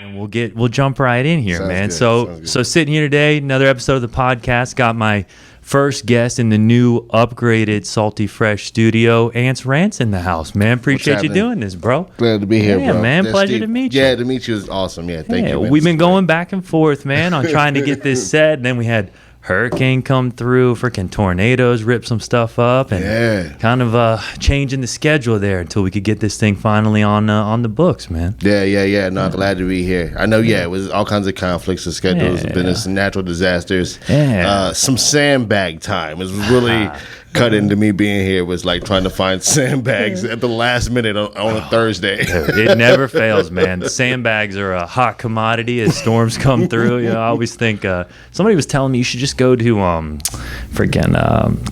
And we'll jump right in here, man. So sitting here today, another episode of the podcast. Got my first guest in the new upgraded SaltyFresh studio. Rants in the house, man. Appreciate you doing this, bro. Glad to be here, bro. Yeah, man. Pleasure to meet you. Yeah, to meet you is awesome. Yeah, thank you. Man. We've been going back and forth, man, on trying to get this set. And then we had hurricane come through, freaking tornadoes rip some stuff up, and kind of changing the schedule there until we could get this thing finally on the books, man. Yeah. No, glad to be here. I know, it was all kinds of conflicts and schedules, been some natural disasters. Some sandbag time was really cut into me being here, was like trying to find sandbags at the last minute on a Thursday. It never fails, man. Sandbags are a hot commodity as storms come through. You know, I always think somebody was telling me you should just go to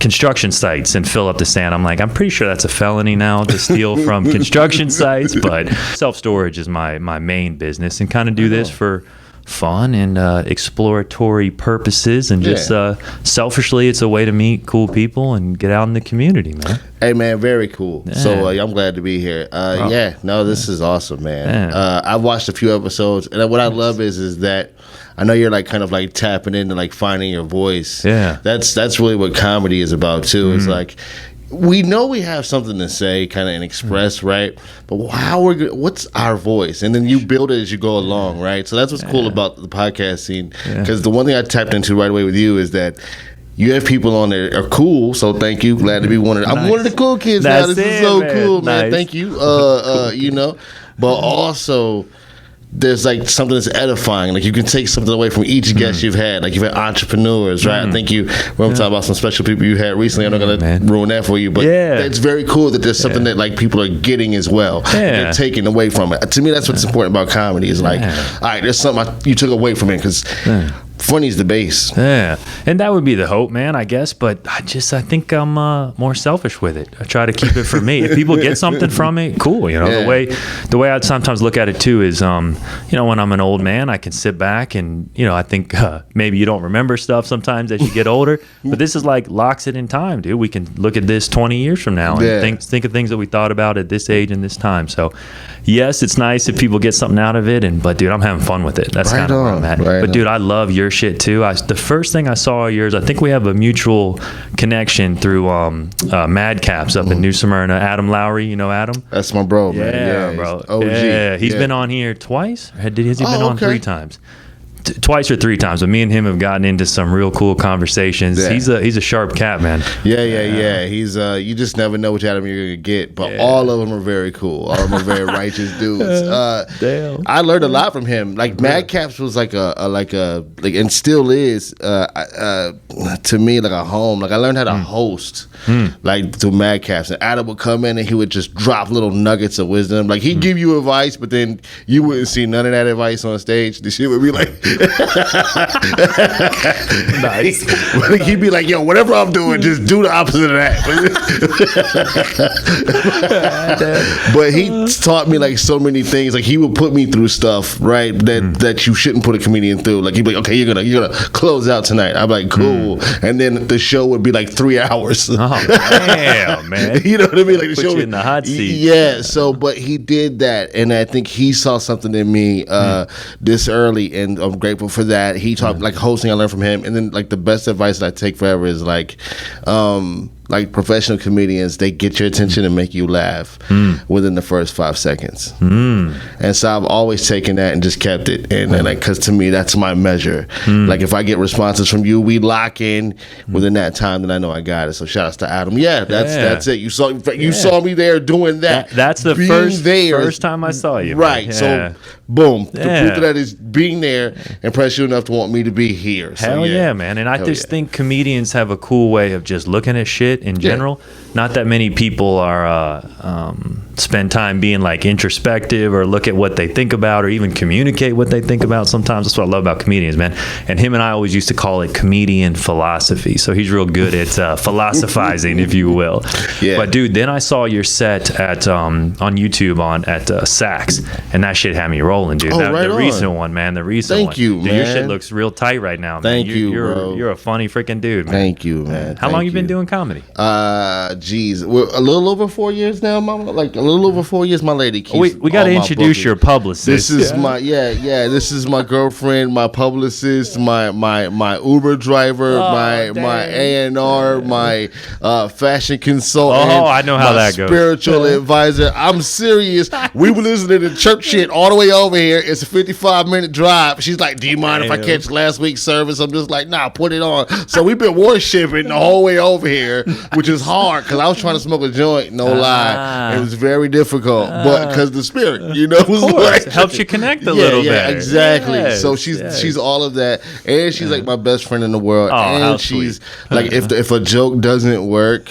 construction sites and fill up the sand. I'm like, I'm pretty sure that's a felony now to steal from construction sites, but self-storage is my main business, and kind of do this for fun and exploratory purposes, and just selfishly, it's a way to meet cool people and get out in the community, man. Hey, man, very cool. So I'm glad to be here. This is awesome, man. I've watched a few episodes, and what I love is that I know you're like kind of like tapping into like finding your voice. That's really what comedy is about too. It's like, we know we have something to say, kind of, and express, right? But what's our voice? And then you build it as you go along, right? So that's what's cool about the podcast scene. Because the one thing I tapped into right away with you is that you have people on there that are cool. So thank you. Glad to be one of them. I'm one of the cool kids now. This is so cool, man. Thank you. But also, there's like something that's edifying. Like you can take something away from each guest you've had. Like you've had entrepreneurs, right? I think we're talking about some special people you had recently. I'm not gonna ruin that for you, but it's very cool that there's something that like people are getting as well. They're taking away from it. To me, that's what's important about comedy. Is like, all right, there's something you took away from it, because funny's the base. And that would be the hope, man, I guess. But I think I'm more selfish with it. I try to keep it for me. If people get something from it, cool. You know, the way I'd sometimes look at it too is, when I'm an old man, I can sit back and, I think maybe you don't remember stuff sometimes as you get older, but this is like locks it in time, dude. We can look at this 20 years from now and think of things that we thought about at this age and this time. So yes, it's nice if people get something out of it, but dude, I'm having fun with it. That's kind of where I'm at. But dude, I love your shit too. The first thing I saw of yours, I think we have a mutual connection through Madcaps up in New Smyrna. Adam Lowry, you know Adam? That's my bro, man. Yeah, bro. OG. Yeah, he's been on here twice. Has he been on 3 times? Twice or 3 times, but me and him have gotten into some real cool conversations. He's a sharp cat, man. Yeah. He's you just never know which Adam you're gonna get, but all of them are very cool. All of them are very righteous dudes. Damn. I learned a lot from him. Like Madcaps was like and still is to me like a home. Like I learned how to host like to Madcaps, and Adam would come in and he would just drop little nuggets of wisdom. Like he'd give you advice, but then you wouldn't see none of that advice on stage. The shit would be like. Nice. He'd be like, yo, whatever I'm doing, just do the opposite of that. But he taught me like so many things. Like he would put me through stuff, right, that you shouldn't put a comedian through. Like he'd be like, okay, you're gonna close out tonight. I'm like, cool. And then the show would be like 3 hours. Oh damn, man. You know what I mean? Like the put show you in the hot seat. Yeah. So, but he did that, and I think he saw something in me this early, and I'm grateful for that. He taught like hosting. I learned from him, and then like the best advice that I take forever is like professional comedians, they get your attention and make you laugh within the first 5 seconds. And so I've always taken that and just kept it, and like because to me that's my measure. Like if I get responses from you, we lock in within that time, then I know I got it. So shout outs to Adam. That's it. You saw me there doing that. That's the first time I saw you, right? Man. So boom, the proof of that is being there impressed you enough to want me to be here. Hell yeah, man. And I just think comedians have a cool way of just looking at shit in general. Not that many people are spend time being like introspective or look at what they think about or even communicate what they think about. Sometimes that's what I love about comedians, man. And him and I always used to call it comedian philosophy. So he's real good at philosophizing, if you will. But dude, then I saw your set at on YouTube at Sax, and that shit had me rolling, dude. The recent one, man. The recent one. Thank you, man. Dude, your shit looks real tight right now, man. Thank you, bro. You're a funny freaking dude, man. Thank you, man. How long you been doing comedy? geez, we're a little over 4 years now, Mama. Like a little over 4 years. My lady keeps. We got to introduce your publicist. This is my This is my girlfriend, my publicist, my Uber driver, my A&R, my fashion consultant. Oh, I know how that goes. Spiritual advisor. I'm serious. We were listening to church shit all the way over here. It's a 55-minute drive. She's like, "Do you mind if I catch last week's service?" I'm just like, "Nah, put it on." So we've been worshiping the whole way over here, which is hard because I was trying to smoke a joint. No lie, it was very difficult, but because the spirit, was like, it helps you connect a little bit. Yeah, exactly. Yes, so she's all of that, and she's like my best friend in the world. Oh, and she's like, if a joke doesn't work,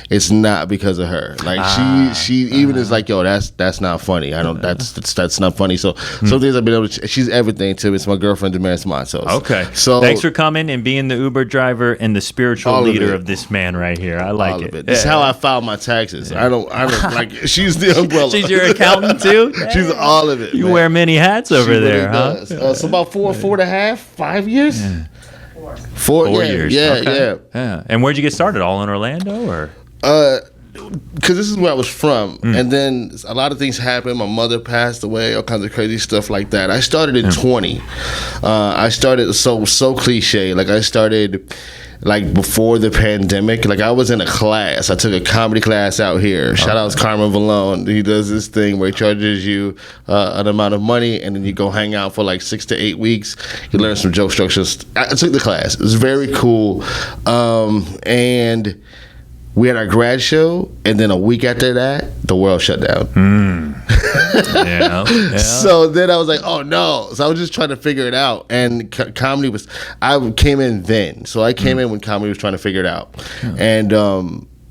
it's not because of her. Like she even is like, "Yo, that's not funny. I don't. That's not funny." So some things I've been able to. She's everything to me. It's my girlfriend, Damaris Montos. Okay. So thanks for coming and being the Uber driver and the spiritual leader of this man right here. I like it. This is how I file my taxes. I don't like. She's the umbrella. She's your accountant too. She's all of it. You wear many hats over there, really huh? So about 4.5, 5 years. Yeah. 4 years. Yeah. And where'd you get started? All in Orlando, or? Because this is where I was from, and then a lot of things happened. My mother passed away, all kinds of crazy stuff like that. I started in 20. I started so cliche. Like I started like before the pandemic. Like I was in a class. I took a comedy class out here. Shout out to Carmen Vallone. He does this thing where he charges you an amount of money, and then you go hang out for like 6 to 8 weeks. You learn some joke structures. I took the class. It was very cool, and we had our grad show, and then a week after that, the world shut down. Yeah. So then I was like, oh no. So I was just trying to figure it out. And comedy was, I came in then. So I came in when comedy was trying to figure it out. And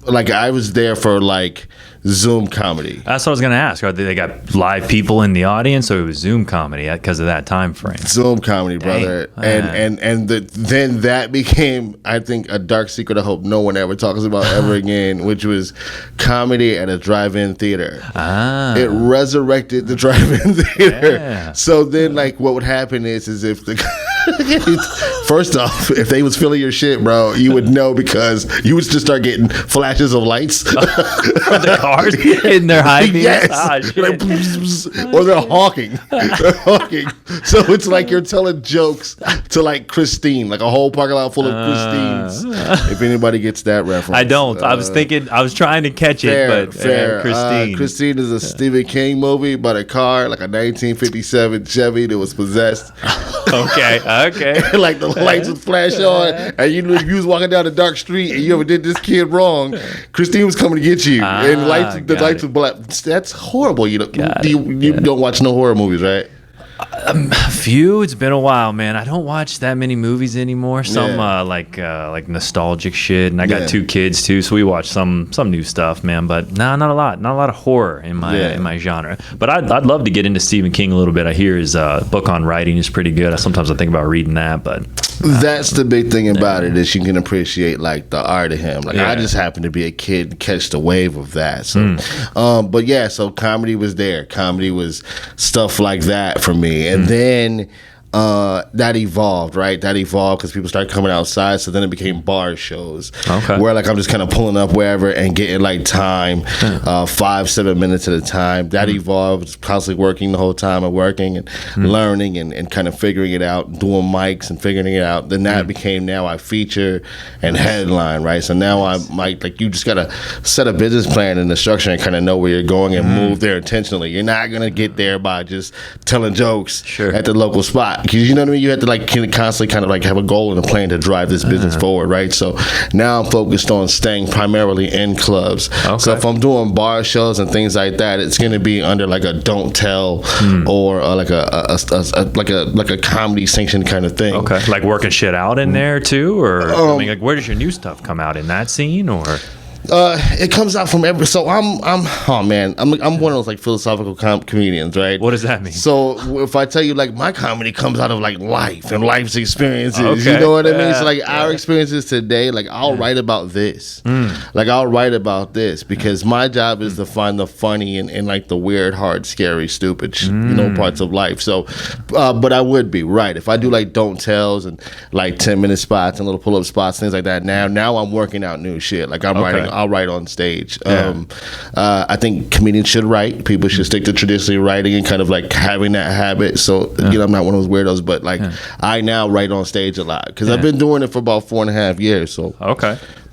like I was there for like Zoom comedy. That's what I was going to ask. Are they got live people in the audience, or it was Zoom comedy because of that time frame? Zoom comedy, brother. And then that became, I think, a dark secret I hope no one ever talks about ever again, which was comedy at a drive-in theater. It resurrected the drive-in theater. Yeah. So then, like, what would happen is if the first off, if they was feeling your shit, bro, you would know because you would just start getting flashes of lights from the cars in their high beams. Yes. Or they're hawking. So it's like you're telling jokes to like Christine, like a whole parking lot full of Christines. If anybody gets that reference. I don't. I was trying to catch it, but Christine. Christine is a Stephen King movie about a car, like a 1957 Chevy that was possessed. Okay. Like the lights would flash on, and you was walking down a dark street, and you ever did this kid wrong, Christine was coming to get you, and the lights were black. That's horrible. You don't watch no horror movies, right? A few. It's been a while, man. I don't watch that many movies anymore. Some like nostalgic shit, and I got 2 kids too, so we watch some new stuff, man. But not a lot of horror in my genre. But I'd love to get into Stephen King a little bit. I hear his book on writing is pretty good. Sometimes I think about reading that, but that's the big thing about it is you can appreciate like the art of him. Like I just happened to be a kid and catch the wave of that. So, but yeah, so comedy was there. Comedy was stuff like that for me. And then that evolved, right? That evolved because people started coming outside. So then it became bar shows where like I'm just kind of pulling up wherever and getting like time, 5-7 minutes at a time. That evolved, constantly working the whole time and working and learning and kind of figuring it out, doing mics and figuring it out. Then that became now I feature and headline, right? So now I'm like you just got to set a business plan and the structure and kind of know where you're going and move there intentionally. You're not going to get there by just telling jokes at the local spot. Because you know what I mean? You have to like constantly kind of like have a goal and a plan to drive this business forward, right? So now I'm focused on staying primarily in clubs. So if I'm doing bar shows and things like that, it's going to be under like a don't tell or like a comedy sanctioned kind of thing. Okay, like working shit out in there too, or I mean, like where does your new stuff come out in that scene or? It comes out from every. So I'm one of those like philosophical comedians, right? What does that mean? So if I tell you like my comedy comes out of like life and life's experiences, you know what I mean? So like our experiences today, like I'll write about this, like I'll write about this because my job is to find the funny and like the weird, hard, scary, stupid, parts of life. So, but I would be right if I do like don't tells and like 10-minute spots and little pull up spots, things like that. Now I'm working out new shit. Like I'm writing I'll write on stage. I think comedians should write. People should stick to traditionally writing and kind of like having that habit. So I'm not one of those weirdos, but like I now write on stage a lot because I've been doing it for about 4.5 years. So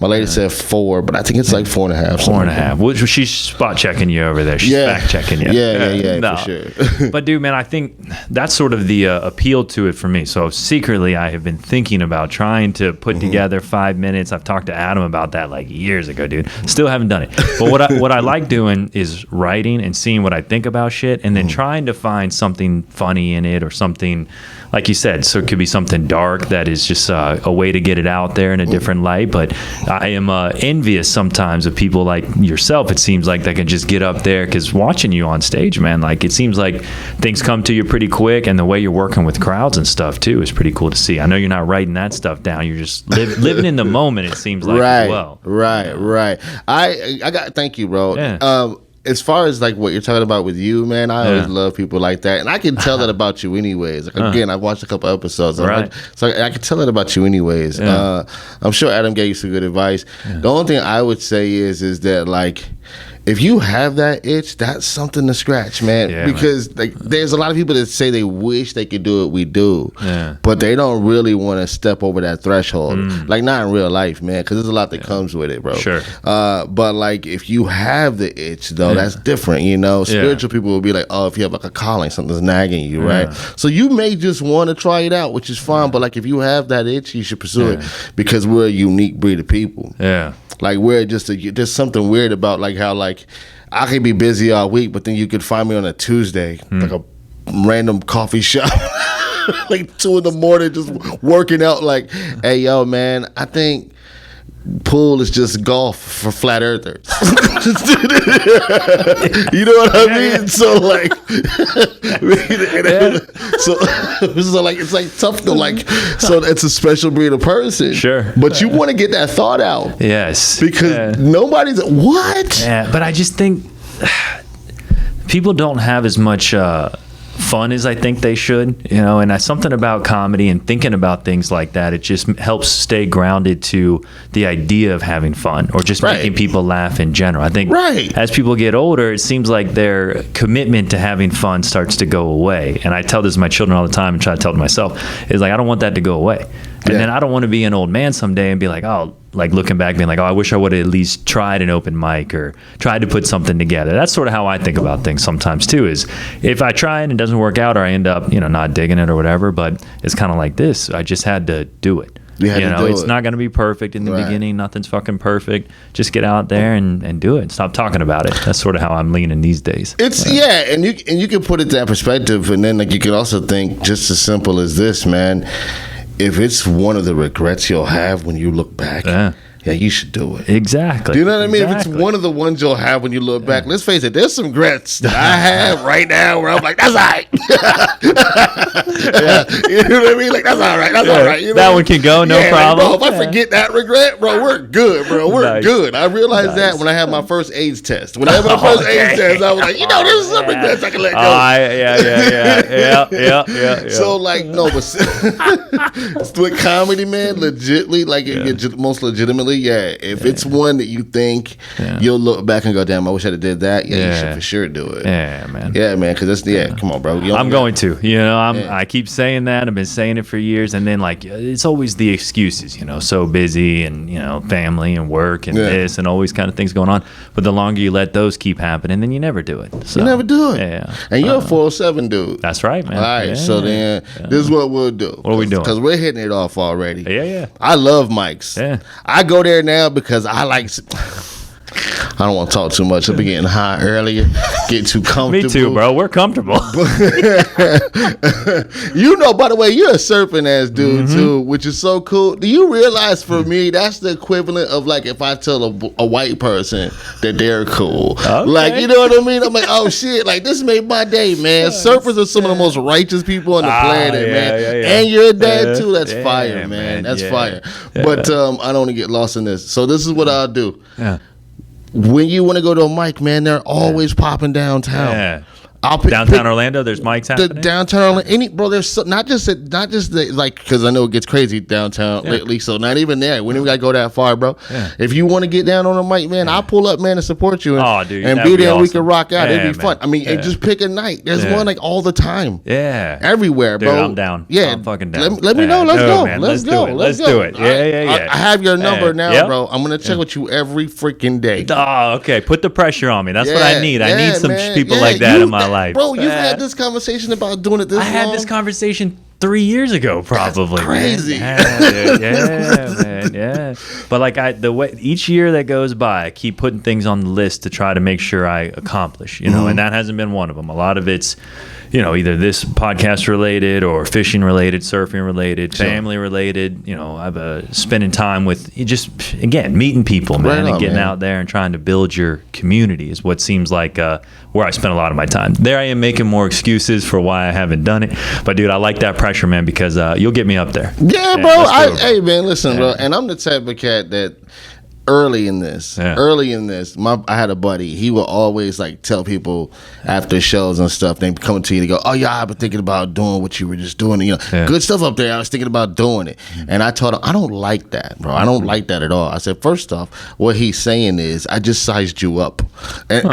my lady said 4, but I think it's like 4.5. 4.5. Well, she's spot checking you over there. She's fact checking you. Yeah, for sure. But dude, man, I think that's sort of the appeal to it for me. So secretly, I have been thinking about trying to put together 5 minutes. I've talked to Adam about that like years ago, dude. Still haven't done it. But what I like doing is writing and seeing what I think about shit, and then trying to find something funny in it or something, like you said. So it could be something dark that is just a way to get it out there in a different light. But I am envious sometimes of people like yourself. It seems like they can just get up there, because watching you on stage, man, like it seems like things come to you pretty quick, and the way you're working with crowds and stuff too is pretty cool to see. I know you're not writing that stuff down. You're just living in the moment, it seems like, as well. Right. I got, thank you, bro. Yeah. As far as like what you're talking about with you, man, I always love people like that, and I can tell that about you anyways. Like, again, I watched a couple episodes, so I can tell that about you anyways. I'm sure Adam gave you some good advice. The only thing I would say is that like, if you have that itch, that's something to scratch, man. Because like, there's a lot of people that say they wish they could do what we do, but they don't really want to step over that threshold. Like, not in real life, man, because there's a lot that comes with it, bro. Sure. But like, if you have the itch, though, that's different, you know. Spiritual people will be like, oh, if you have like a calling, something's nagging you, right? So you may just want to try it out, which is fine. But like, if you have that itch, you should pursue it, because we're a unique breed of people. Like, we're just there's something weird about like how like I could be busy all week, but then you could find me on a Tuesday, like a random coffee shop, like 2 a.m, just working out. Like, hey, yo, man, I think pool is just golf for flat earthers. You know what I mean? So like, so like, it's like tough to like. So it's a special breed of person. Sure. But you want to get that thought out. Yes. Because nobody's what? Yeah, but I just think people don't have as much fun as I think they should, you know, and something about comedy and thinking about things like that, it just helps stay grounded to the idea of having fun or just making people laugh in general. I think as people get older, it seems like their commitment to having fun starts to go away. And I tell this to my children all the time and try to tell it to myself, is like, I don't want that to go away. And then I don't want to be an old man someday and be like, oh, like looking back being like, oh, I wish I would have at least tried an open mic or tried to put something together. That's sort of how I think about things sometimes too, is if I try it and it doesn't work out, or I end up, you know, not digging it or whatever, but it's kind of like this. I just had to do it. You know, it's not going to be perfect in the beginning. Nothing's fucking perfect. Just get out there and do it. Stop talking about it. That's sort of how I'm leaning these days. It's and you can put it that perspective, and then like you can also think just as simple as this, man. If it's one of the regrets you'll have when you look back, you should do it. Exactly. Do you know what I mean? If it's one of the ones you'll have when you look back, let's face it, there's some regrets that I have right now where I'm like, that's all right. You know what I mean? Like, that's all right. That's all right. You know? That one can go, no problem. Like, bro, if I forget that regret, bro, we're good, bro. We're good. I realized that when I had my first AIDS test. When I had my first AIDS test, I was like, you know, there's some regrets I can let go. Yeah. So, like, no, but with comedy, man, legitly, like, most legitimately, if it's one that you think you'll look back and go, damn, I wish I'd have did that, you should for sure do it. Yeah, man. Yeah, man, because that's, come on, bro. I'm going to. You know, I keep saying that. I've been saying it for years, and then, like, it's always the excuses, you know, so busy and, you know, family and work and this and always kind of things going on. But the longer you let those keep happening, then you never do it. So, you never do it. Yeah. And you're a 407 dude. That's right, man. All right, so then this is what we'll do. What are we doing? Because we're hitting it off already. Yeah. I love mics. Yeah. I go there now because I like... I don't want to talk too much. I'll be getting high earlier, get too comfortable. Me too, bro. We're comfortable. You know, by the way, you're a surfing ass dude too, which is so cool. Do you realize for me, that's the equivalent of like if I tell a white person that they're cool. Okay. Like, you know what I mean? I'm like, oh shit, like this made my day, man. Surfers are some of the most righteous people on the planet, man. Yeah. And you're a dad too. That's fire, man. That's fire. Yeah. But I don't want to get lost in this. So this is what I'll do. Yeah. When you want to go to a mic, man, they're always popping downtown. Downtown Orlando, there's mics happening. Downtown Orlando, bro. There's not just like, because I know it gets crazy downtown lately. So not even there. We don't gotta go that far, bro. Yeah. If you want to get down on the mic, man, I'll pull up, man, and support you. And, and be there. Awesome. We can rock out. It'd be fun. I mean, and just pick a night. There's one like all the time. Yeah, everywhere, bro. Dude, I'm down. Yeah, I'm fucking down. Let me know. Let's go. Man. Let's go. Let's do it. Yeah. I have your number now, bro. I'm gonna check with you every freaking day. Oh, okay. Put the pressure on me. That's what I need. I need some people like that in my life. Bro, you've had this conversation about doing it this long. I had this conversation 3 years ago, probably. That's crazy. Man. Yeah. But like each year that goes by, I keep putting things on the list to try to make sure I accomplish, and that hasn't been one of them. A lot of it's, either this podcast related or fishing related, surfing related, family related. I've spending time with again, meeting people, man, and getting out there and trying to build your community is what seems like where I spend a lot of my time. There I am making more excuses for why I haven't done it. But dude, I like that pressure, man, because you'll get me up there. Yeah, bro. Hey, man, listen, bro. And I'm the type of cat that early in this, I had a buddy. He would always like tell people after shows and stuff, they come to you, they go, "Oh yeah, I've been thinking about doing what you were just doing. Good stuff up there. I was thinking about doing it." And I told him, I don't like that, bro. I don't like that at all. I said, first off, what he's saying is, I just sized you up, and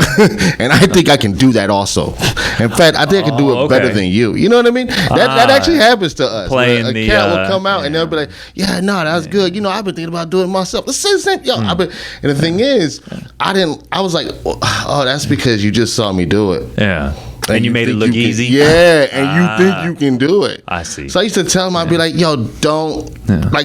and I think I can do that also. In fact, I think I can do it better than you. You know what I mean? That actually happens to us. Playing a cat will come out and they'll be like, "Yeah, no, that was good. I've been thinking about doing it myself." Let's say the same, yo. And the thing is, I was like, oh, that's because you just saw me do it. Yeah. And you made it look easy? Yeah, and you think you can do it. I see. So I used to tell him, I'd be like, yo, don't,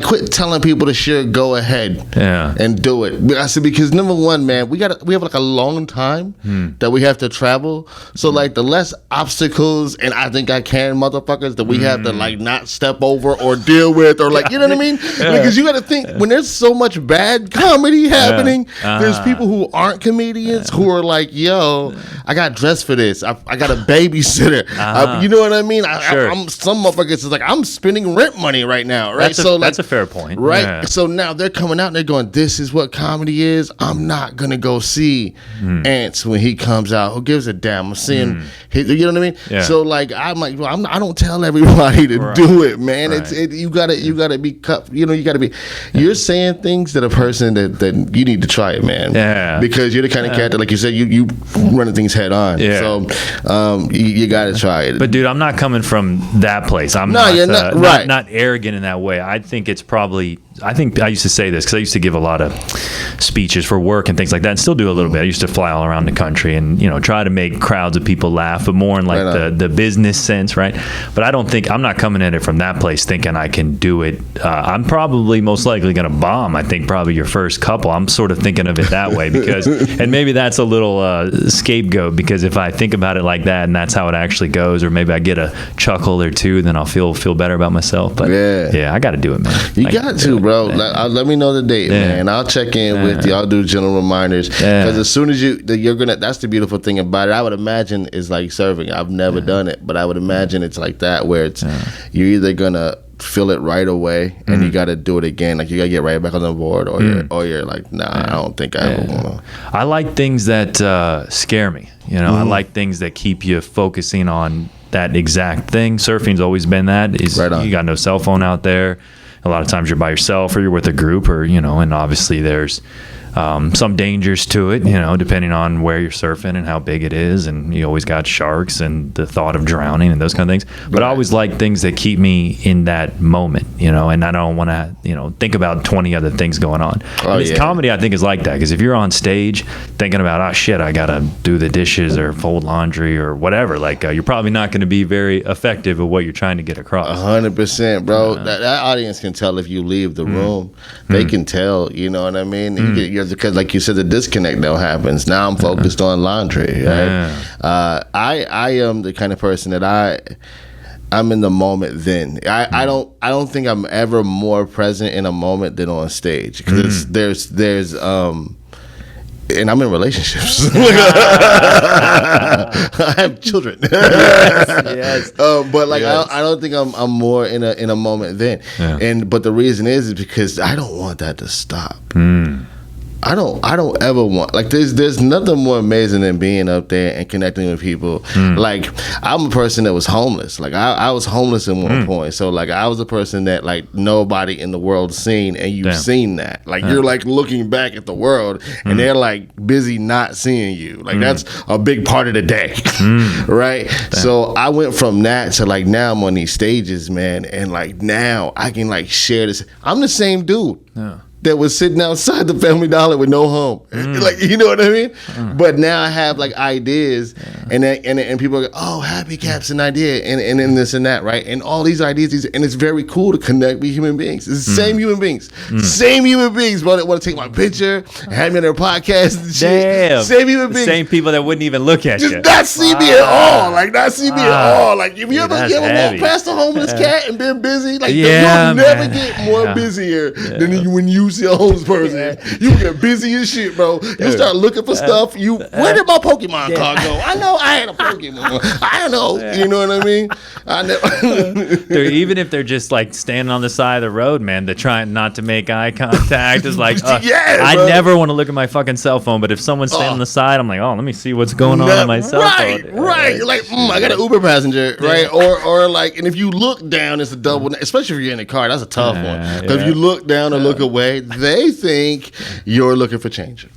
quit telling people to sure go ahead and do it. I said, because number one, man, we have like a long time that we have to travel. So like the less obstacles, and I think I can, motherfuckers, that we have to like not step over or deal with, or like, you know what I mean? Because you got to think, when there's so much bad comedy happening, there's people who aren't comedians who are like, yo, I got dressed for this. I got a babysitter. You know what I mean? I'm some motherfuckers is like, I'm spending rent money right now, right? That's a fair point, right? Yeah. So now they're coming out and they're going, this is what comedy is. I'm not gonna go see Ants when he comes out. Who gives a damn? I'm seeing, you know what I mean? Yeah. So like, I'm like, well, I don't tell everybody to do it, man. Right. You gotta be cut. You gotta be. You're saying things that a person that you need to try it, man. Yeah. Because you're the kind of cat that, like you said, you running things head on. Yeah. So. You got to try it. But dude, I'm not coming from that place. I'm not arrogant in that way. I think I used to say this because I used to give a lot of speeches for work and things like that, and still do a little bit. I used to fly all around the country and try to make crowds of people laugh, but more in like the business sense, right? But I'm not coming at it from that place thinking I can do it. I'm probably most likely going to bomb. I think probably your first couple. I'm sort of thinking of it that way because, and maybe that's a little scapegoat, because if I think about it like that and that's how it actually goes, or maybe I get a chuckle or two, then I'll feel better about myself. But I got to do it, man. You got to, bro. Let me know the date, man. I'll check in with you. I'll do general reminders, because as soon as you're gonna. That's the beautiful thing about it. I would imagine it's like surfing. I've never done it, but I would imagine it's like that, where it's you're either gonna feel it right away and you got to do it again. Like you got to get right back on the board, or you're like, nah, I don't think I ever want to. I like things that scare me. I like things that keep you focusing on that exact thing. Surfing's always been that. You got no cell phone out there. A lot of times you're by yourself or you're with a group, or and obviously there's some dangers to it, depending on where you're surfing and how big it is, and you always got sharks and the thought of drowning and those kind of things. But I always like things that keep me in that moment, and I don't want to, think about 20 other things going on. Comedy, I think, is like that, because if you're on stage thinking about, oh shit, I gotta do the dishes or fold laundry or whatever, like you're probably not going to be very effective at what you're trying to get across. 100%, bro. That audience can tell if you leave the room. They can tell, you know what I mean? Because like you said, the disconnect now happens. Now I'm focused on laundry, right? I am the kind of person that I'm in the moment then. I don't think I'm ever more present in a moment than on stage, because there's and I'm in relationships. I have children. Yes. But like I don't think I'm more in a moment then. But the reason is because I don't want that to stop. I don't ever want, like, there's nothing more amazing than being up there and connecting with people. Like, I'm a person that was homeless. Like, I was homeless at one point. So, like, I was a person that, like, nobody in the world seen, and you've seen that. Like, you're, like, looking back at the world, and they're, like, busy not seeing you. Like, that's a big part of the day, right? So, I went from that to, like, now I'm on these stages, man, and, like, now I can, like, share this. I'm the same dude. That was sitting outside the Family Dollar with no home. Like, you know what I mean? But now I have, like, ideas, and people are like, oh, Happycapped's an idea, and this and that, right? And all these ideas, and it's very cool to connect with human beings. It's the same human beings. Same human beings, bro, that want to take my picture and have me on their podcast and shit. Damn. Same human beings. Same people that wouldn't even look at you. Just not see me at all. Like, not see me at all. Like, if you ever walk past a homeless cat and been busy, like, you'll never get more busier than when you see a homeless person. You get busy as shit, bro. You start looking for stuff. Where did my Pokemon card go? I know I had a Pokemon. I don't know. You know what I mean? Even if they're just like standing on the side of the road, man, they're trying not to make eye contact. Is like, I never want to look at my fucking cell phone, but if someone's standing on the side, I'm like, oh, let me see what's going on my cell phone. Right. You're like, I got an Uber passenger, right? Or like, and if you look down, it's a double, especially if you're in a car, that's a tough one. Because if you look down or look away, they think you're looking for change.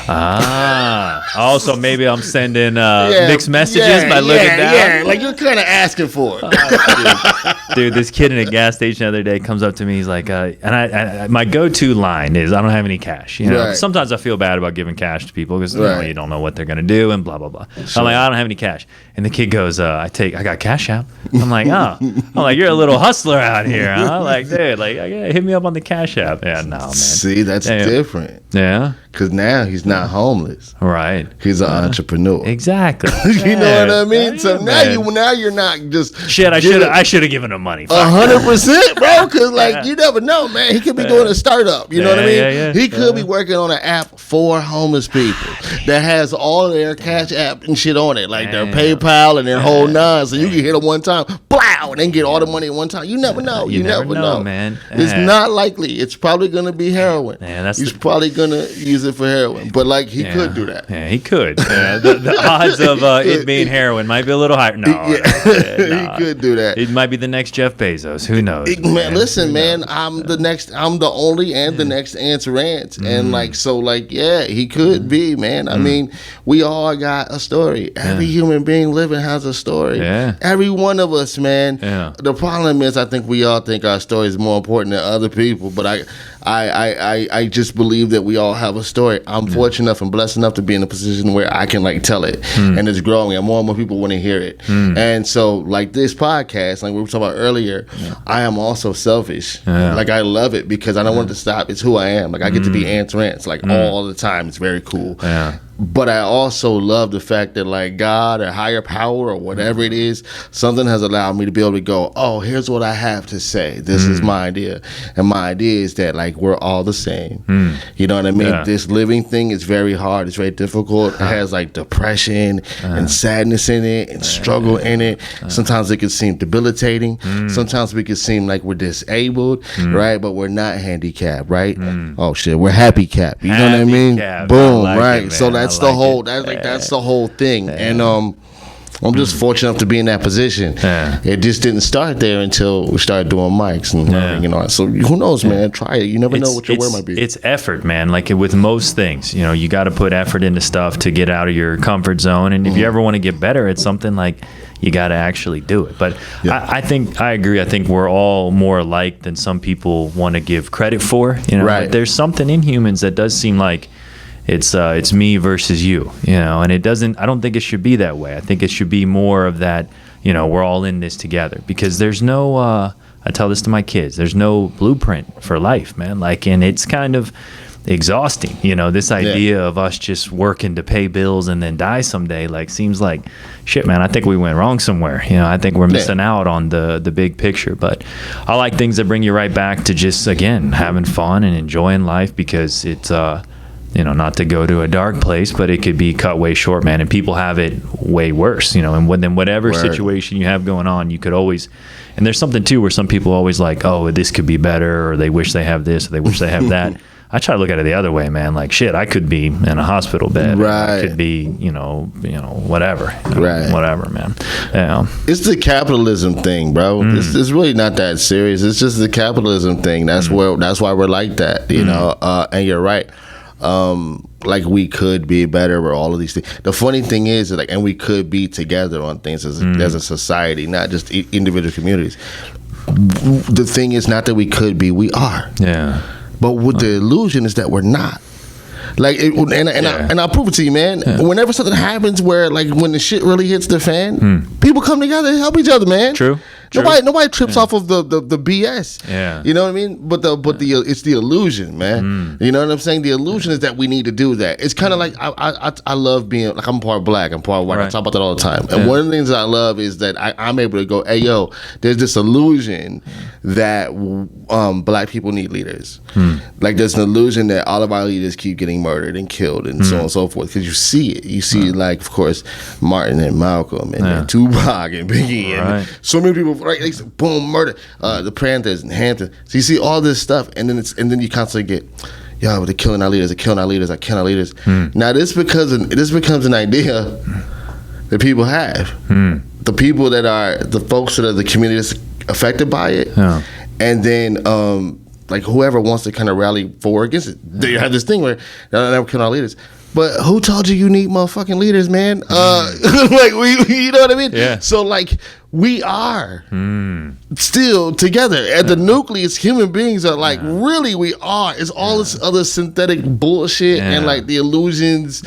Also, maybe I'm sending mixed messages by looking down. Yeah, like you're kind of asking for it. Dude, this kid in a gas station the other day comes up to me. He's like, and I my go-to line is, I don't have any cash. You know, sometimes I feel bad about giving cash to people because you don't know what they're gonna do and blah blah blah. Sure. I'm like, I don't have any cash, and the kid goes, I got Cash App. I'm like, I'm like, you're a little hustler out here, huh? Like, dude, like, hit me up on the Cash App. Yeah, no, man. See, that's different. Yeah. Because now he's not homeless. Right. He's an entrepreneur. Exactly. You know what I mean? So now you're not just shit. I should have given him money. 100%, bro. Because like you never know, man. He could be doing a startup. You know what I mean? He could be working on an app for homeless people that has all their Cash App and shit on it, like their PayPal and their whole nine. So you can hit them one time, blow, and then get all the money at one time. You never know. You never know, man. It's not likely. It's probably gonna be heroin. He's probably gonna use it for heroin, but like he could do that. Yeah, he could. The odds of it being heroin might be a little higher. No, he could do that. It might be the next Jeff Bezos. Who knows? Man, listen, man, I'm the only and the next answer Rants, and like so, like he could be, man. I mean, we all got a story. Every human being living has a story. Yeah. Every one of us, man. Yeah. The problem is, I think we all think our story is more important than other people, but I just believe that we all have a story. I'm fortunate enough and blessed enough to be in a position where I can like tell it, and it's growing, and more people want to hear it. And so, like this podcast, like we were talking about earlier, I am also selfish. Like I love it because I don't want it to stop. It's who I am. Like I get to be Rants like all the time. It's very cool. But I also love the fact that like God or higher power or whatever it is, something has allowed me to be able to go, oh, here's what I have to say. This is my idea. And my idea is that like we're all the same. You know what I mean? Yeah. This living thing is very hard. It's very difficult. It has like depression and sadness in it and struggle in it. Sometimes it can seem debilitating. Sometimes we can seem like we're disabled, right? But we're not handicapped, right? Oh shit, we're Happycapped. You know what I mean? Boom, like right? So that's the whole. That's the whole thing, and I'm just fortunate enough to be in that position. It just didn't start there until we started doing mics and you know. So who knows, man? Try it. You never know what your word might be. It's effort, man. Like with most things, you know, you got to put effort into stuff to get out of your comfort zone. And if you ever want to get better at something, like you got to actually do it. But I think I agree. I think we're all more alike than some people want to give credit for. You know, right. There's something in humans that does seem like it's me versus you, you know, and it doesn't. I don't think it should be that way. I think it should be more of that. You know, we're all in this together because there's no. I tell this to my kids. There's no blueprint for life, man. Like, and it's kind of exhausting. You know, this idea of us just working to pay bills and then die someday. Like, seems like shit, man. I think we went wrong somewhere. You know, I think we're missing out on the big picture. But I like things that bring you right back to just again having fun and enjoying life because it's you know, not to go to a dark place, but it could be cut way short, man. And people have it way worse, you know. And then whatever situation you have going on, you could always. And there's something too where some people always like, oh, this could be better, or they wish they have this, or they wish they have that. I try to look at it the other way, man. Like, shit, I could be in a hospital bed. Right. I could be, whatever. Right. Whatever, man. It's the capitalism thing, bro. It's really not that serious. It's just the capitalism thing. That's why we're like that, you know. And you're right. Like, we could be better with all of these things. The funny thing is, like, and we could be together on things as a society, not just individual communities. The thing is not that we could be, we are. Yeah. But what the illusion is that we're not. Like, I'll prove it to you, man. Yeah. Whenever something happens where, like, when the shit really hits the fan, people come together and help each other, man. True. Nobody trips off of the BS. Yeah. You know what I mean? But it's the illusion, man. You know what I'm saying? The illusion is that we need to do that. It's kind of like I love being, like, I'm part black, I'm part white. Right. I talk about that all the time. And one of the things that I love is that I'm able to go, hey, yo, there's this illusion that black people need leaders. Like, there's an illusion that all of our leaders keep getting murdered and killed and so on and so forth. Because you see it. You see, like, of course, Martin and Malcolm and Tupac and Biggie and so many people. Right, like, boom, murder, the Panthers and Hampton. So you see all this stuff, and then you constantly get, yo, they're killing our leaders, they're killing our leaders, they're killing our leaders. Now this becomes an idea that people have. The people that are the folks that are the community that's affected by it, and then like, whoever wants to kind of rally for or against it, they have this thing where they're never killing our leaders. But who told you need motherfucking leaders, man? Like, you know what I mean? Yeah. So, like, we are still together. At the nucleus, human beings are, like, really, we are. It's all this other synthetic bullshit and, like, the illusions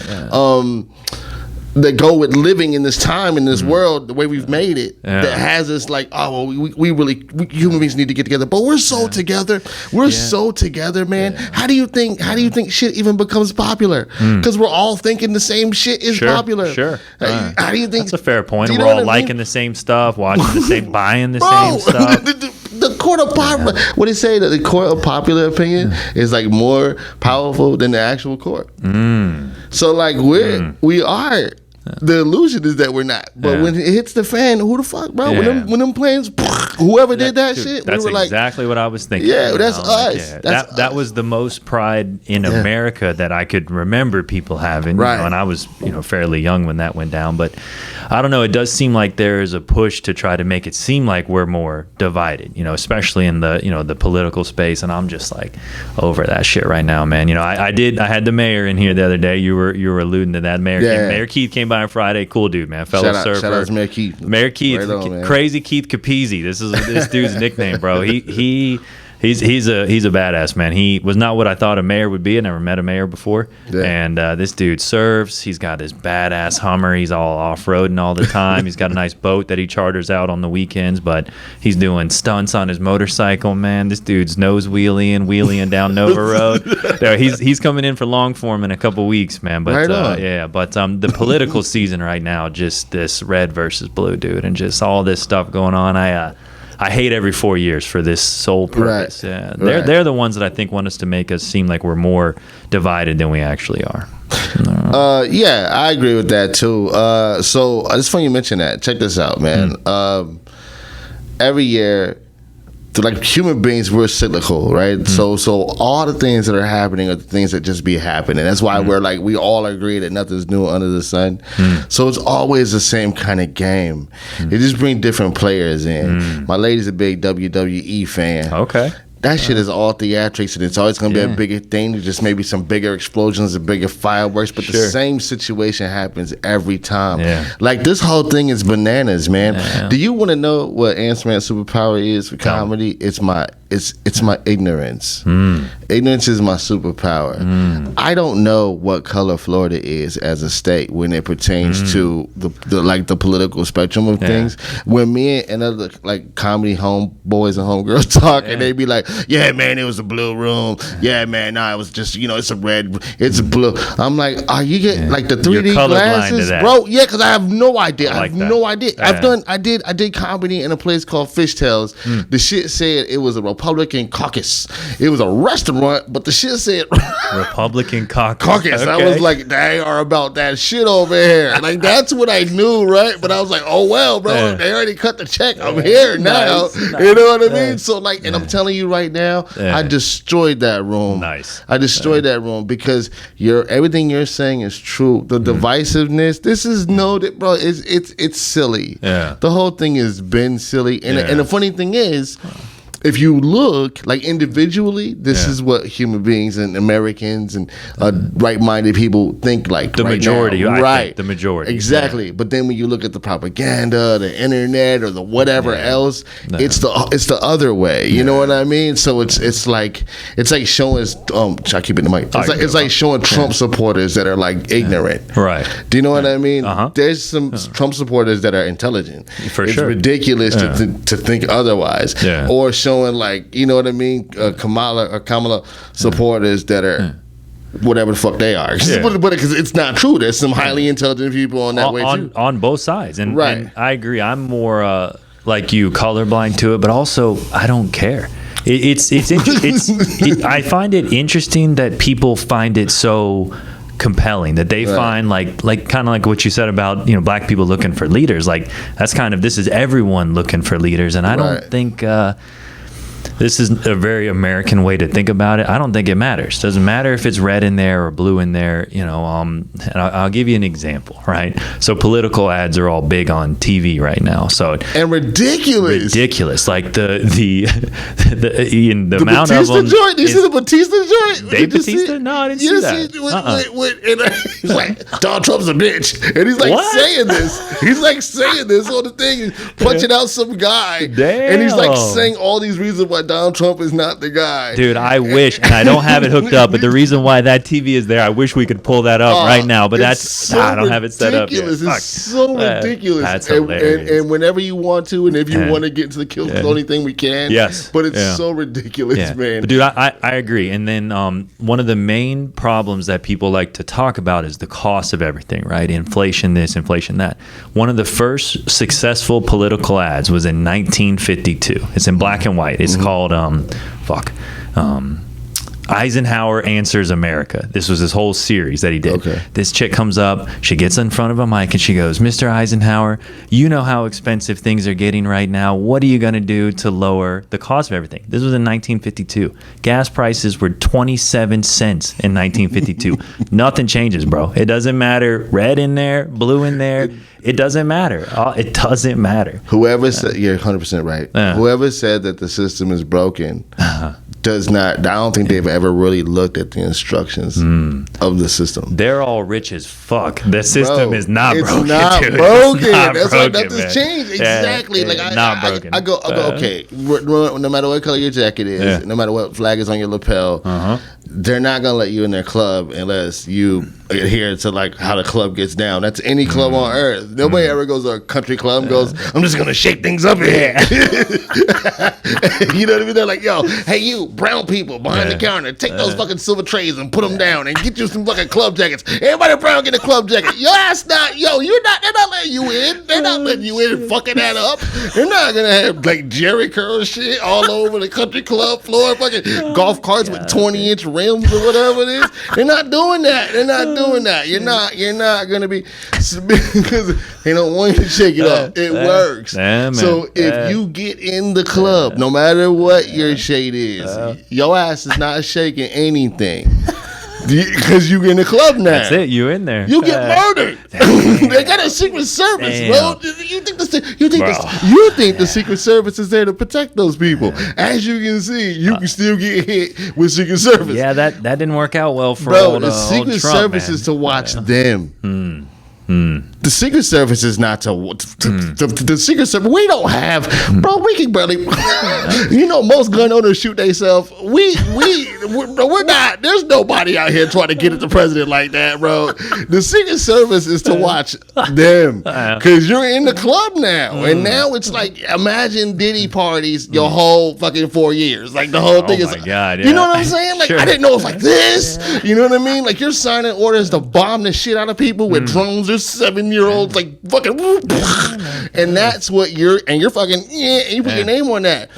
that go with living in this time, in this world, the way we've made it, that has us like, oh, well, we human beings need to get together. But we're so together. We're so together, man. How do you think shit even becomes popular? Because we're all thinking the same shit is popular. Sure. How do you think? That's a fair point. We're all liking the same stuff, watching the same, buying the same stuff. The court of popular, what do you say? That the court of popular opinion is, like, more powerful than the actual court. So, like, we are. The illusion is that we're not. But when it hits the fan, who the fuck, bro? When them planes, whoever did that shit, that's we were exactly what I was thinking. Yeah, that's us. That's that was the most pride in America that I could remember people having. Right. And I was, fairly young when that went down. But I don't know. It does seem like there is a push to try to make it seem like we're more divided. Especially in the the political space. And I'm just, like, over that shit right now, man. I had the mayor in here the other day. You were alluding to that. Mayor Keith came by on Friday. Cool dude, man. Fellow surfer. Shout out to Mayor Keith. Mayor Keith, right on, Crazy Keith Capizzi. This is this dude's nickname, bro. He's a badass, man. He was not what I thought a mayor would be. I never met a mayor before. Yeah. And this dude surfs. He's got this badass Hummer. He's all off-roading all the time. He's got a nice boat that he charters out on the weekends, but he's doing stunts on his motorcycle, man. This dude's wheeling down Nova Road. He's coming in for long form in a couple weeks, man. But the political season right now, just this red versus blue, dude, and just all this stuff going on. I hate every 4 years for this sole purpose. Right. Yeah, they're the ones that I think want us to make us seem like we're more divided than we actually are. Yeah, I agree with that too. So it's funny you mention that. Check this out, man. Every year, like, human beings, we're cyclical, right? So all the things that are happening are the things that just be happening. That's why we're like, we all agree that nothing's new under the sun. So it's always the same kind of game. They just bring different players in. My lady's a big WWE fan. Okay. That shit is all theatrics, and it's always going to be a bigger thing. There's just maybe some bigger explosions and bigger fireworks, but the same situation happens every time. Yeah. Like, this whole thing is bananas, man. Yeah. Do you want to know what Ant-Man's superpower is for comedy? It's my ignorance. Ignorance is my superpower. I don't know what color Florida is as a state when it pertains to the political spectrum of things. When me and other, like, comedy homeboys and homegirls talk, and they be like, yeah, man, it was a blue room. Yeah, man, nah, it was just, it's a red, it's a blue. I'm like, are you getting like the 3D glasses, bro? Yeah, because I have no idea. I have no idea. I did comedy in a place called Fishtails. The shit said it was a Republican caucus. It was a restaurant runt, but the shit said Republican caucus. Caucus. Okay. I was like, they are about that shit over here. Like, that's what I knew, right? But I was like, oh, well, bro, they already cut the check. I'm here now. Nice. You know what I mean? So, like, and I'm telling you right now, I destroyed that room. Nice. I destroyed that room because everything you're saying is true. The divisiveness, this is bro, it's silly. Yeah. The whole thing has been silly. And the funny thing is, if you look like individually, this is what human beings and Americans and right-minded people think like. The majority, now. Right? The majority, exactly. Yeah. But then when you look at the propaganda, the internet, or the whatever else, it's the other way. You know what I mean? So it's like showing. I keep it in the mic. It's like showing Trump supporters that are like ignorant. Right. Do you know what I mean? There's some Trump supporters that are intelligent. For sure. It's ridiculous to think otherwise. Yeah. Or showing like, you know what I mean, Kamala supporters that are whatever the fuck they are. Because it's not true. There's some highly intelligent people on that way too. On both sides. And I agree. I'm more like you, colorblind to it, but also I don't care. I find it interesting that people find it so compelling, that they find like kind of like what you said about, black people looking for leaders. Like, that's kind of, this is everyone looking for leaders. And I don't think this is a very American way to think about it. I don't think it matters. Doesn't matter if it's red in there or blue in there. And I'll give you an example, right? So political ads are all big on TV right now. And ridiculous. Like the amount Batista of them. Joint. You see the Batista joint? Dave Batista? No, I didn't see that. He's like, Donald Trump's a bitch, and he's like saying this. He's like saying this on the thing, punching out some guy. Damn. And he's like saying all these reasons why Donald Trump is not the guy. Dude, I wish, and I don't have it hooked up, but the reason why that TV is there, I wish we could pull that up right now, but I don't have it set up yet. It's so ridiculous. That's hilarious. And whenever you want to, and if you want to get into the kills, it's the only thing we can. Yes. But it's so ridiculous, man. But dude, I agree. And then one of the main problems that people like to talk about is the cost of everything, right? Inflation this, inflation that. One of the first successful political ads was in 1952. It's in black and white. It's called Eisenhower Answers America. This was his whole series that he did. Okay. This chick comes up, she gets in front of a mic and she goes, Mr. Eisenhower, you know how expensive things are getting right now. What are you going to do to lower the cost of everything? This was in 1952. Gas prices were 27 cents in 1952. Nothing changes, bro. It doesn't matter. Red in there, blue in there. It doesn't matter. It doesn't matter. Whoever said, you're 100% right. Whoever said that the system is broken does not, I don't think they've ever really looked at the instructions of the system. They're all rich as fuck. The system is not broken. It's not broken. That's why nothing's changed. Exactly. Like not broken. I go, okay, no matter what color your jacket is, no matter what flag is on your lapel, they're not going to let you in their club unless you adhere to like how the club gets down. That's any club on earth. Nobody ever goes to a country club and goes, I'm just going to shake things up in here. You know what I mean? They're like, yo, hey, you brown people behind the counter, take those fucking silver trays and put them down and get you some fucking club jackets. Everybody brown get a club jacket. Your ass not, they're not letting you in. They're not letting you in and fucking that up. They're not going to have like Jerry curl shit all over the country club floor, fucking golf carts with 20-inch rims or whatever it is. They're not doing that. They're not doing that. You're not going to be, because they don't want you to shake it up. It works. So if you get in the club, no matter what your shade is, your ass is not shaking anything. Because you in the club now. That's it. You in there. You get murdered. They got a Secret Service, bro. You think the Secret Service is there to protect those people? As you can see, you can still get hit with Secret Service. Yeah, that didn't work out well for the Secret Service is to watch them. The Secret Service is not to the Secret Service. We don't have, bro. We can barely. Most gun owners shoot themselves. We're not. There's nobody out here trying to get at the president like that, bro. The Secret Service is to watch them because you're in the club now, and now it's like imagine Diddy parties your whole fucking 4 years. Like the whole thing is. Oh my God! You know what I'm saying? Like I didn't know it was like this. You know what I mean? Like you're signing orders to bomb the shit out of people with drones. There's 7 7-year-olds like fucking, and that's what you're fucking, and you put your name on that.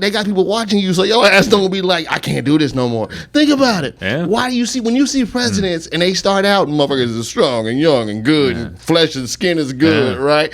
They got people watching you, so your ass don't be like, I can't do this no more. Think about it. Why do you see, when you see presidents and they start out, motherfuckers are strong and young and good, and flesh and skin is good, right?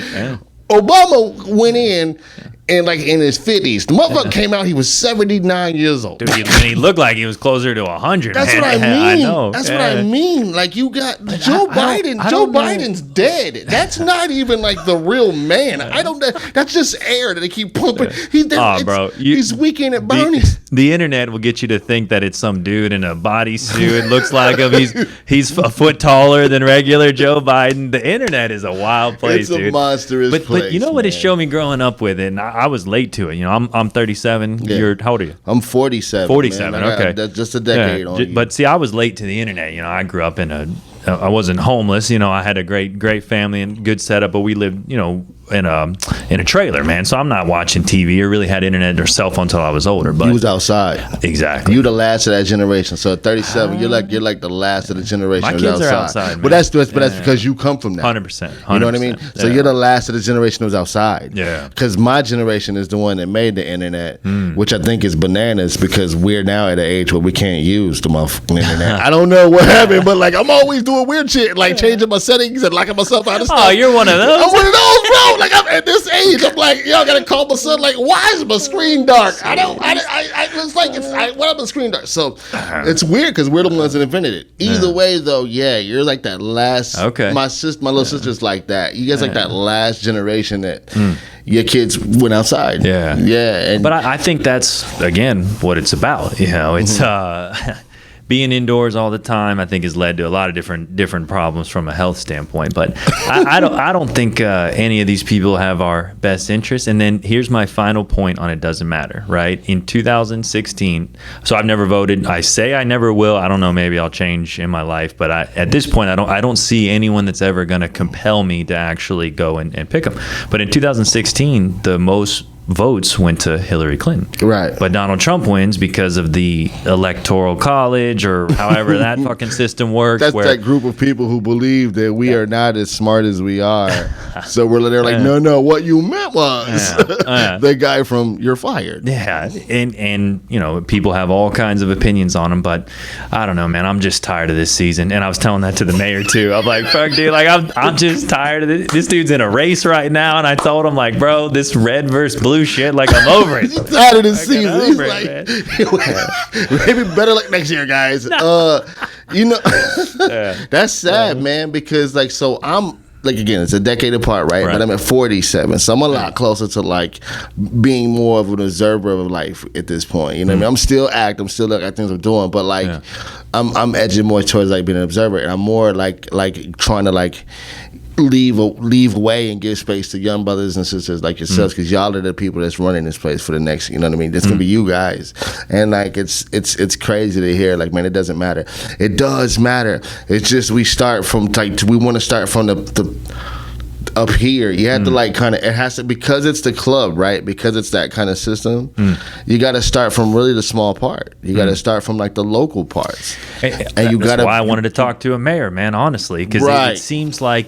Obama went in and like in his 50s. The motherfucker came out, he was 79 years old. Dude, he looked like he was closer to 100. That's what I mean. I know. That's what I mean. Like you got Joe Biden. Joe Biden's dead. That's not even like the real man. I don't. That's just air that they keep pumping. He's weekend at Bernie's. The internet will get you to think that it's some dude in a bodysuit. It looks like him. He's a foot taller than regular Joe Biden. The internet is a wild place, dude. It's a monstrous place. But you know what it showed me growing up with it, and I was late to it. You know, I'm 37. Yeah. How old are you? I'm 47. 47. Okay, that's just a decade on you. But see, I was late to the internet. You know, I grew up I wasn't homeless. You know, I had a great family and good setup, but we lived, you know, in a trailer, man. So I'm not watching TV or really had internet or cell phone until I was older. But you was outside. Exactly. You the last of that generation. So at 37, you're like the last of the generation. My kids are outside. Man. But that's because you come from that. 100%. You know what I mean? So you're the last of the generation who's outside. Yeah. Because my generation is the one that made the internet, which I think is bananas because we're now at an age where we can't use the motherfucking internet. I don't know what happened, but like I'm always doing weird shit, like changing my settings and locking myself out of stuff. Oh, you're one of those? I'm one of those, bro. Like I'm at this age, I'm like, yo, I gotta call my son. Like, why is my screen dark? It's like what happened to screen dark? So it's weird because we're the ones that invented it. Either way, though, you're like that last. Okay. My little sister's like that. You guys like that last generation that your kids went outside. Yeah. Yeah. But I think that's again what it's about. You know, it's being indoors all the time, I think, has led to a lot of different problems from a health standpoint. But I don't think any of these people have our best interests. And then here's my final point on it doesn't matter, right? In 2016, so I've never voted. I say I never will. I don't know. Maybe I'll change in my life. But at this point, I don't see anyone that's ever going to compel me to actually go and pick them. But in 2016, the most votes went to Hillary Clinton. Right. But Donald Trump wins because of the electoral college or however that fucking system works. That's that group of people who believe that we are not as smart as we are. So they're like, no, what you meant was the guy from you're fired. Yeah. And you know, people have all kinds of opinions on him, but I don't know, man. I'm just tired of this season. And I was telling that to the mayor too. I'm like, fuck, dude, like I'm just tired of this. This dude's in a race right now. And I told him, like, bro, this red versus blue shit, like I'm over it. He's tired of this season. He's like, maybe better luck next year, guys. No. You know, that's sad, man. Because like, so I'm like, again, it's a decade apart, right? But I'm at 47, so I'm a lot closer to like being more of an observer of life at this point. You know what I mean? I'm still active. I'm still looking at things I'm doing, but like, I'm edging more towards like being an observer, and I'm more like trying to like leave way and give space to young brothers and sisters like yourselves, because y'all are the people that's running this place for the next, you know what I mean? It's gonna be you guys, and like it's crazy to hear, like, man, it doesn't matter. It does matter. It's just we start from like we want to start from the up here. You have to like kind of, it has to, because it's the club, right? Because it's that kind of system. You got to start from really the small part. You got to start from like the local parts. And you got to. That's why I wanted to talk to a mayor, man. Honestly, because it seems like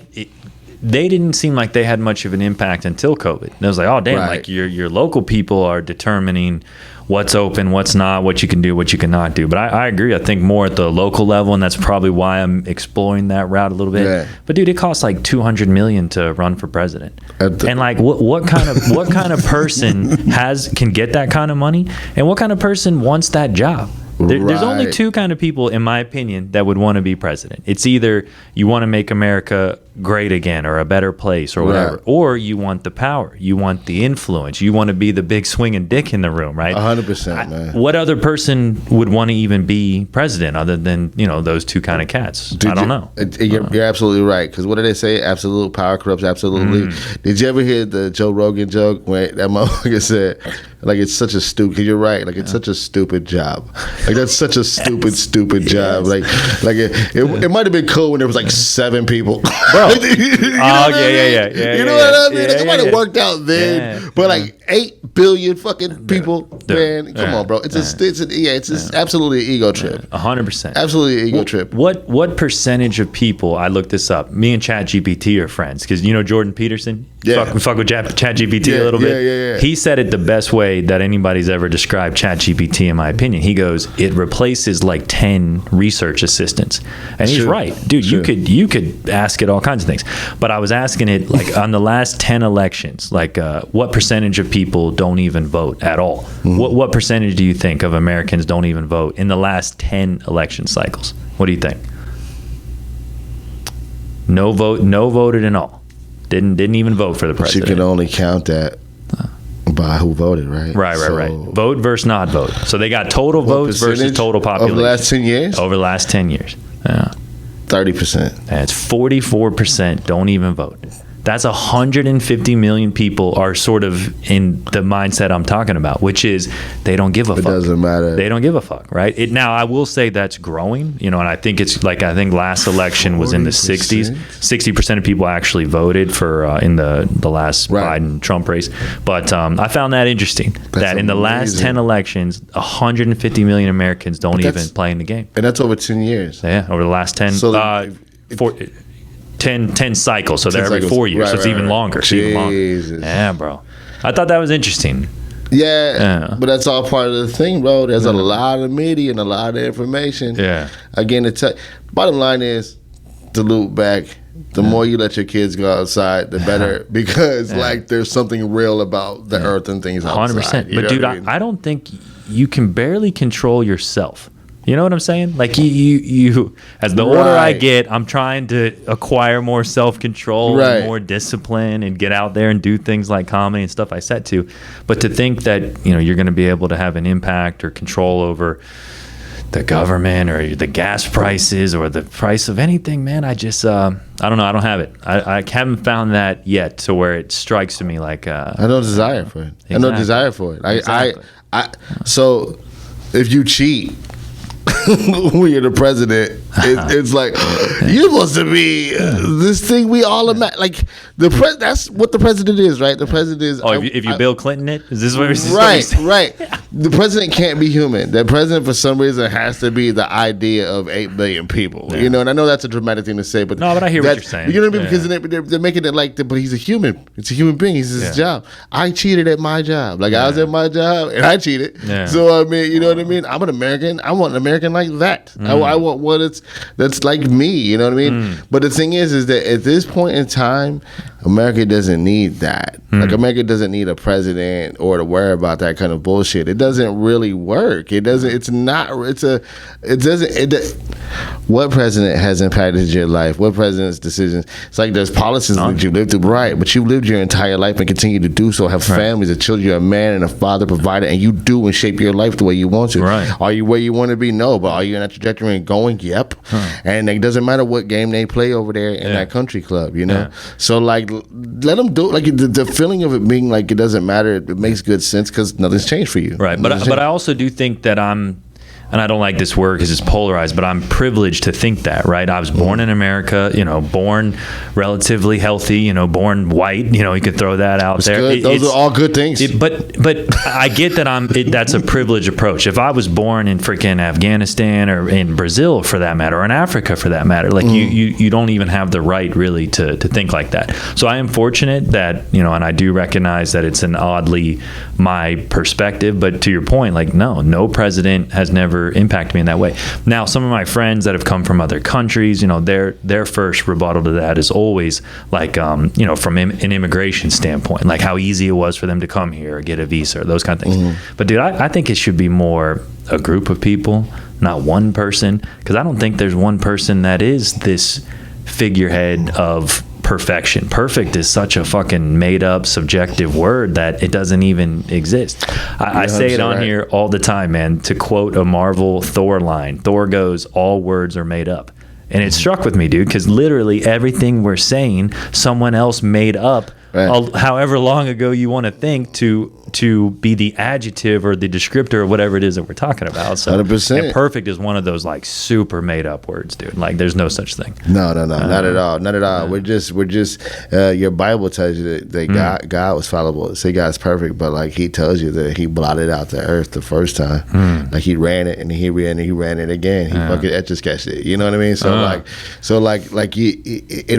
they didn't seem like they had much of an impact until COVID. And it was like, oh damn, like your local people are determining what's open, what's not, what you can do, what you cannot do. But I agree. I think more at the local level, and that's probably why I'm exploring that route a little bit. Yeah. But dude, it costs like $200 million to run for president. And like, what kind of person can get that kind of money, and what kind of person wants that job? There's only two kind of people, in my opinion, that would want to be president. It's either you want to make America great again or a better place or whatever, or you want the power, you want the influence, you want to be the big swinging dick in the room, right? 100%, man. What other person would want to even be president other than, you know, those two kind of cats? I don't know. You're absolutely right, because what do they say? Absolute power corrupts absolutely. Did you ever hear the Joe Rogan joke where that motherfucker said, like, it's such a stupid, because you're right, like, it's such a stupid job. Like, that's such a stupid job. Like it might have been cool when there was like 7 people. bro. Yeah. You know what I mean? Like, it might have worked out then, but like 8 billion fucking people, man. Come on, bro. It's absolutely an ego trip. 100%. Absolutely an ego trip. What percentage of people? I looked this up. Me and ChatGPT are friends because you know Jordan Peterson. Yeah. We fuck with ChatGPT a little bit. Yeah. He said it the best way that anybody's ever described ChatGPT, in my opinion. He goes, it replaces like 10 research assistants, and he's right, dude. You could ask it all kinds of things, but I was asking it like on the last 10 elections, like what percentage of people don't even vote at all? What percentage do you think of Americans don't even vote in the last 10 election cycles? What do you think? No voted in all. Didn't even vote for the president. But you can only count that by who voted, right? Right. Vote versus not vote. So they got total votes versus total population. Over the last 10 years? Over the last 10 years. Yeah. 30%. That's 44% don't even vote. That's 150 million people are sort of in the mindset I'm talking about, which is they don't give a fuck. It doesn't matter. They don't give a fuck, right? Now, I will say that's growing, and I think it's like, I think last election was in the 60s. 60% of people actually voted for in the last Biden-Trump race. But I found that interesting, that in the last 10 elections, 150 million Americans don't even play in the game. And that's over 10 years. Yeah, over the last 10 10 cycles, so they're every 4 years, so it's even longer. Yeah, bro. I thought that was interesting. Yeah, but that's all part of the thing, bro. There's a lot of media and a lot of information. Yeah. Again, bottom line is, to loop back, the more you let your kids go outside, the better, because like there's something real about the earth and things outside. 100%. But dude, I don't think you can barely control yourself. You know what I'm saying? Like you as the older I get, I'm trying to acquire more self-control and more discipline and get out there and do things like comedy and stuff I set to. But to think that, you're going to be able to have an impact or control over the government or the gas prices or the price of anything, man, I just, I don't know. I don't have it. I haven't found that yet to where it strikes to me like, I have no desire for it. Exactly. I have no desire for it. So if you cheat, when you're the president, it's like you're supposed to be this thing we all imagine. Like that's what the president is, right? The president is. Oh, if you Bill Clinton it, is this what we're saying? Right. The president can't be human. The president, for some reason, has to be the idea of 8 billion people. Yeah. And I know that's a dramatic thing to say, but no, but I hear what you're saying. You know what I mean? Because they're making it like, but he's a human. It's a human being. He's his job. I cheated at my job. Like I was at my job and I cheated. Yeah. So I mean, you know what I mean? I'm an American. I want an American like that. I want what that's like me. You know what I mean? But the thing is that at this point in time, America doesn't need that. Like America doesn't need a president or to worry about that kind of bullshit. It doesn't really work. It doesn't. It's not. It doesn't. What president has impacted your life? What president's decisions? It's like there's policies that you lived through, right? But you lived your entire life and continue to do so. Have families, and children. You're a man and a father, provider, and you do and shape your life the way you want to. Right. Are you where you want to be? No. But are you in that trajectory and going? Yep. And it doesn't matter what game they play over there in that country club. So like, let them do it. Like the feeling of it being like it doesn't matter. It makes good sense because nothing's changed for you. Right. But I also do think that and I don't like this word because it's polarized, but I'm privileged to think that, right? I was born in America, born relatively healthy, born white, you could throw that out there. Those are all good things. But I get that that's a privileged approach. If I was born in freaking Afghanistan or in Brazil for that matter, or in Africa for that matter, like you don't even have the right really to think like that. So I am fortunate that, and I do recognize that it's an oddly my perspective, but to your point, like no president has never impacted me in that way. Now, some of my friends that have come from other countries, their first rebuttal to that is always like, from an immigration standpoint, like how easy it was for them to come here or get a visa or those kind of things. But dude, I think it should be more a group of people, not one person, because I don't think there's one person that is this figurehead of perfection. Perfect is such a fucking made up subjective word that it doesn't even exist. I say it on here all the time, man. To quote a Marvel Thor line, Thor goes, all words are made up. And it struck with me, dude, because literally everything we're saying, someone else made up however long ago you want to think to be the adjective or the descriptor or whatever it is that we're talking about. So 100%. And perfect is one of those like super made up words, dude. Like there's no such thing. No, not at all. Not at all. We're just your Bible tells you that God was fallible. Say God's perfect, but like he tells you that he blotted out the earth the first time. Like he ran it and he ran it again. He fucking etch-a-sketched it. You know what I mean?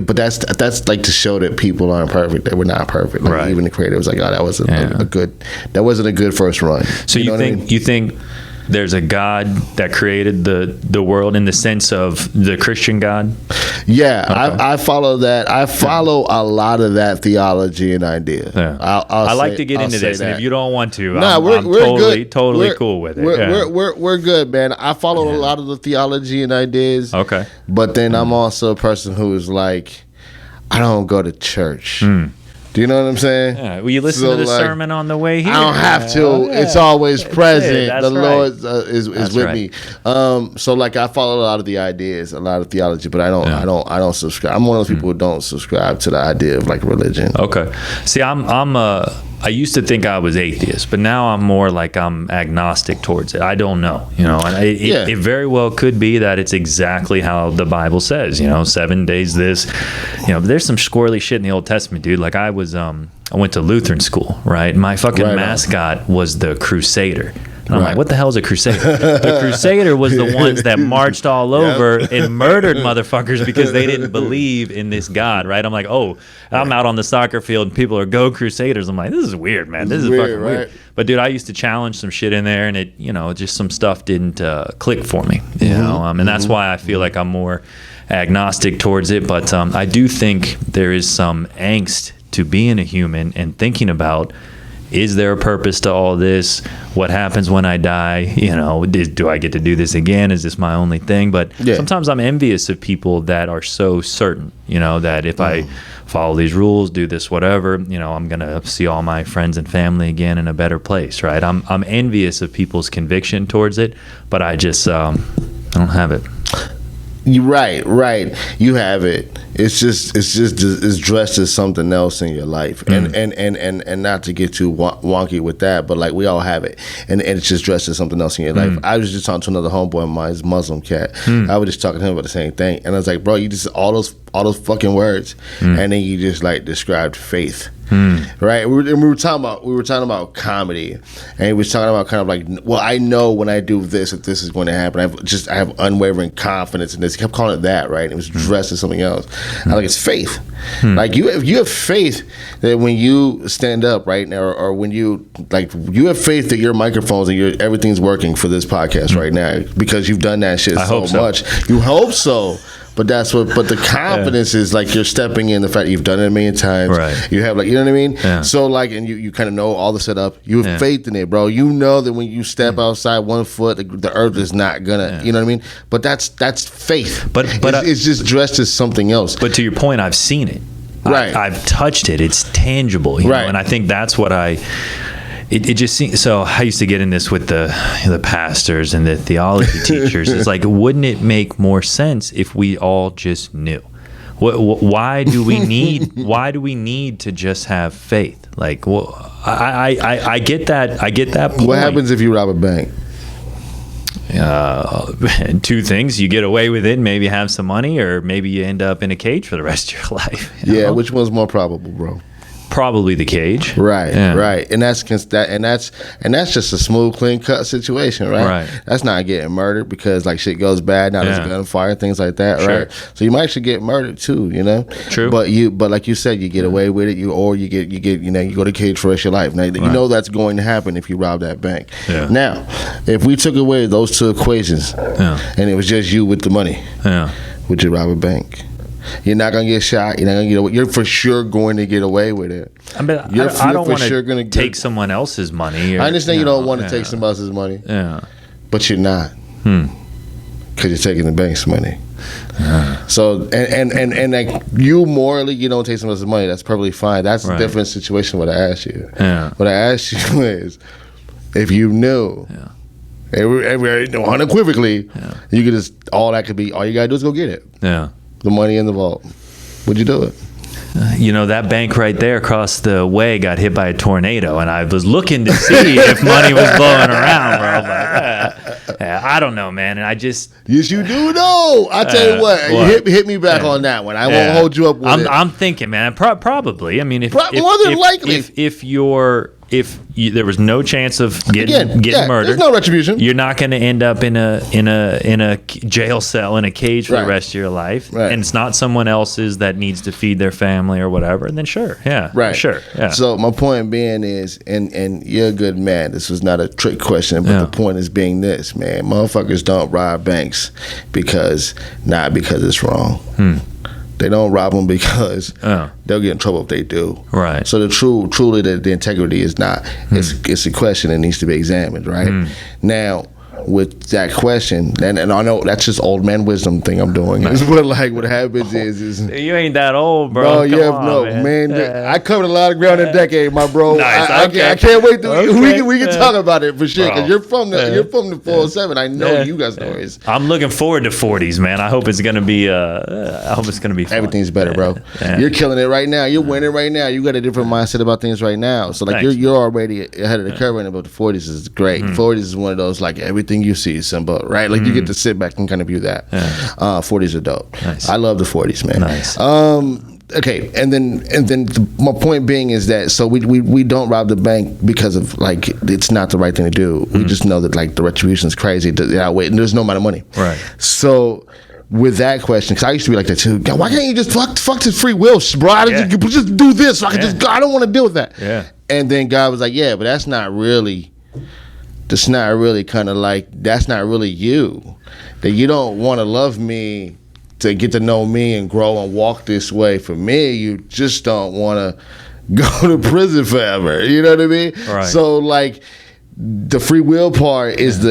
But that's like to show that people aren't perfect, that we're not perfect. Like even the creator was like, oh, that wasn't a good first run. So you think there's a God that created the world in the sense of the Christian God? Yeah, okay. I follow that. I follow a lot of that theology and idea. Yeah. I like to get into this, and if you don't want to, I'm totally cool with it. We're good, man. I follow a lot of the theology and ideas. Okay, but then I'm also a person who is like, I don't go to church. Do you know what I'm saying? Yeah. Will you listen to the sermon on the way here? I don't have to. It's always present. The Lord is with me. So like I follow a lot of the ideas, a lot of theology, but I don't subscribe. I'm one of those people who don't subscribe to the idea of like religion. Okay. See, I used to think I was atheist, but now I'm more like I'm agnostic towards it. I don't know, and it very well could be that it's exactly how the Bible says, 7 days this, there's some squirrely shit in the Old Testament, dude. Like I went to Lutheran school, right? My fucking mascot was the Crusader. And I'm like, what the hell is a crusader? The Crusader was the ones that marched all over and murdered motherfuckers because they didn't believe in this God, right? I'm like, I'm out on the soccer field and people are go Crusaders. I'm like, this is weird, man. This is fucking weird. But dude, I used to challenge some shit in there and it, just some stuff didn't click for me, and that's why I feel like I'm more agnostic towards it. But I do think there is some angst to being a human and thinking about, is there a purpose to all this? What happens when I die? Do I get to do this again? Is this my only thing? But sometimes I'm envious of people that are so certain, that if I follow these rules, do this, whatever, I'm going to see all my friends and family again in a better place, right? I'm envious of people's conviction towards it, but I just I don't have it. You're right. You have it. It's dressed as something else in your life, and not to get too wonky with that, but like we all have it, and it's just dressed as something else in your life. I was just talking to another homeboy of mine, his Muslim cat. I was just talking to him about the same thing, and I was like, bro, you just all those fucking words, and then you just like described faith. Right, we were talking about comedy, and he was talking about kind of like, well, I know when I do this, that this is going to happen. I have unwavering confidence in this. He kept calling it that, right? It was dressed as something else. I like, it's faith. Like you have faith that when you stand up, right now, or when you have faith that your microphones and everything's working for this podcast right now because you've done that shit so much. You hope so. But but the confidence is like you're stepping in the fact that you've done it a million times. Right. You have you know what I mean? Yeah. So like, and you kind of know all the setup. You have faith in it, bro. You know that when you step outside 1 foot, the earth is not gonna, you know what I mean? But that's faith. But it's just dressed as something else. But to your point, I've seen it. Right. I've touched it. It's tangible. You know? And I think that's what It just seems so. I used to get in this with the pastors and the theology teachers. It's like, wouldn't it make more sense if we all just knew? Why do we need to just have faith? Like, I get that. I get that point. What happens if you rob a bank? Two things: you get away with it, and maybe have some money, or maybe you end up in a cage for the rest of your life. Yeah, which one's more probable, bro? Probably the cage. Right, and that's just a smooth, clean cut situation, right? That's not getting murdered because like shit goes bad, now there's gunfire, things like that, right? So you might actually get murdered too, True. But like you said, you get away with it, you go to cage for the rest of your life. Now you know that's going to happen if you rob that bank. Yeah. Now, if we took away those two equations, and it was just you with the money, would you rob a bank? You're not gonna get shot. You're not gonna get away. You're for sure going to get away with it. I don't want to take someone else's money. I understand you don't want to take someone else's money. Yeah, but you're not. Because you're taking the bank's money. So and like you morally, you don't take someone else's money. That's perfectly fine. That's a different situation. What I asked you. What I asked you is, if you knew. Unequivocally, you could just all you gotta do is go get it. Yeah. The money in the vault. Would you do it? that bank right there across the way got hit by a tornado, and I was looking to see if money was blowing around, bro. But, I don't know, man. And I just... Yes, you do know. I tell you what. Hit me back on that one. I won't hold you up with it. I'm thinking, man, probably. I mean, more than likely. If there was no chance of getting murdered, there's no retribution. You're not going to end up in a jail cell in a cage for the rest of your life, and it's not someone else's that needs to feed their family or whatever. Then sure, sure. So my point being is, and you're a good man. This was not a trick question, but the point is being this, man. Motherfuckers don't rob banks because it's wrong. They don't rob them because they'll get in trouble if they do. Right. So truly the integrity is not. It's a question that needs to be examined. Right. Now, with that question, and I know that's just old man wisdom thing I'm doing. Is what happens is you ain't that old, bro. Man. I covered a lot of ground in a decade, my bro. Nice. I can't wait to we can talk about it for sure. Because you're from the 407. I know you got stories. I'm looking forward to 40s, man. I hope it's gonna be. I hope it's gonna be fun. Everything's better, bro. You're killing it right now. You're winning right now. You got a different mindset about things right now. So you're already ahead of the curve. And about the 40s is great. 40s is one of those everything you see is Simba, right? You get to sit back and kind of view that. 40s are dope. Nice. I love the 40s, man. Nice. Okay, and then my point being is that so we don't rob the bank because of it's not the right thing to do. We just know that the retribution is crazy. And there's no amount of money. Right. So with that question, because I used to be like that too. God, why can't you just fuck this free will, bro? Just do this. So I can just go. I don't want to deal with that. Yeah. And then God was like, yeah, but that's not really that's not really you. That you don't want to love me to get to know me and grow and walk this way for me. You just don't want to go to prison forever. You know what I mean? Right. So the free will part is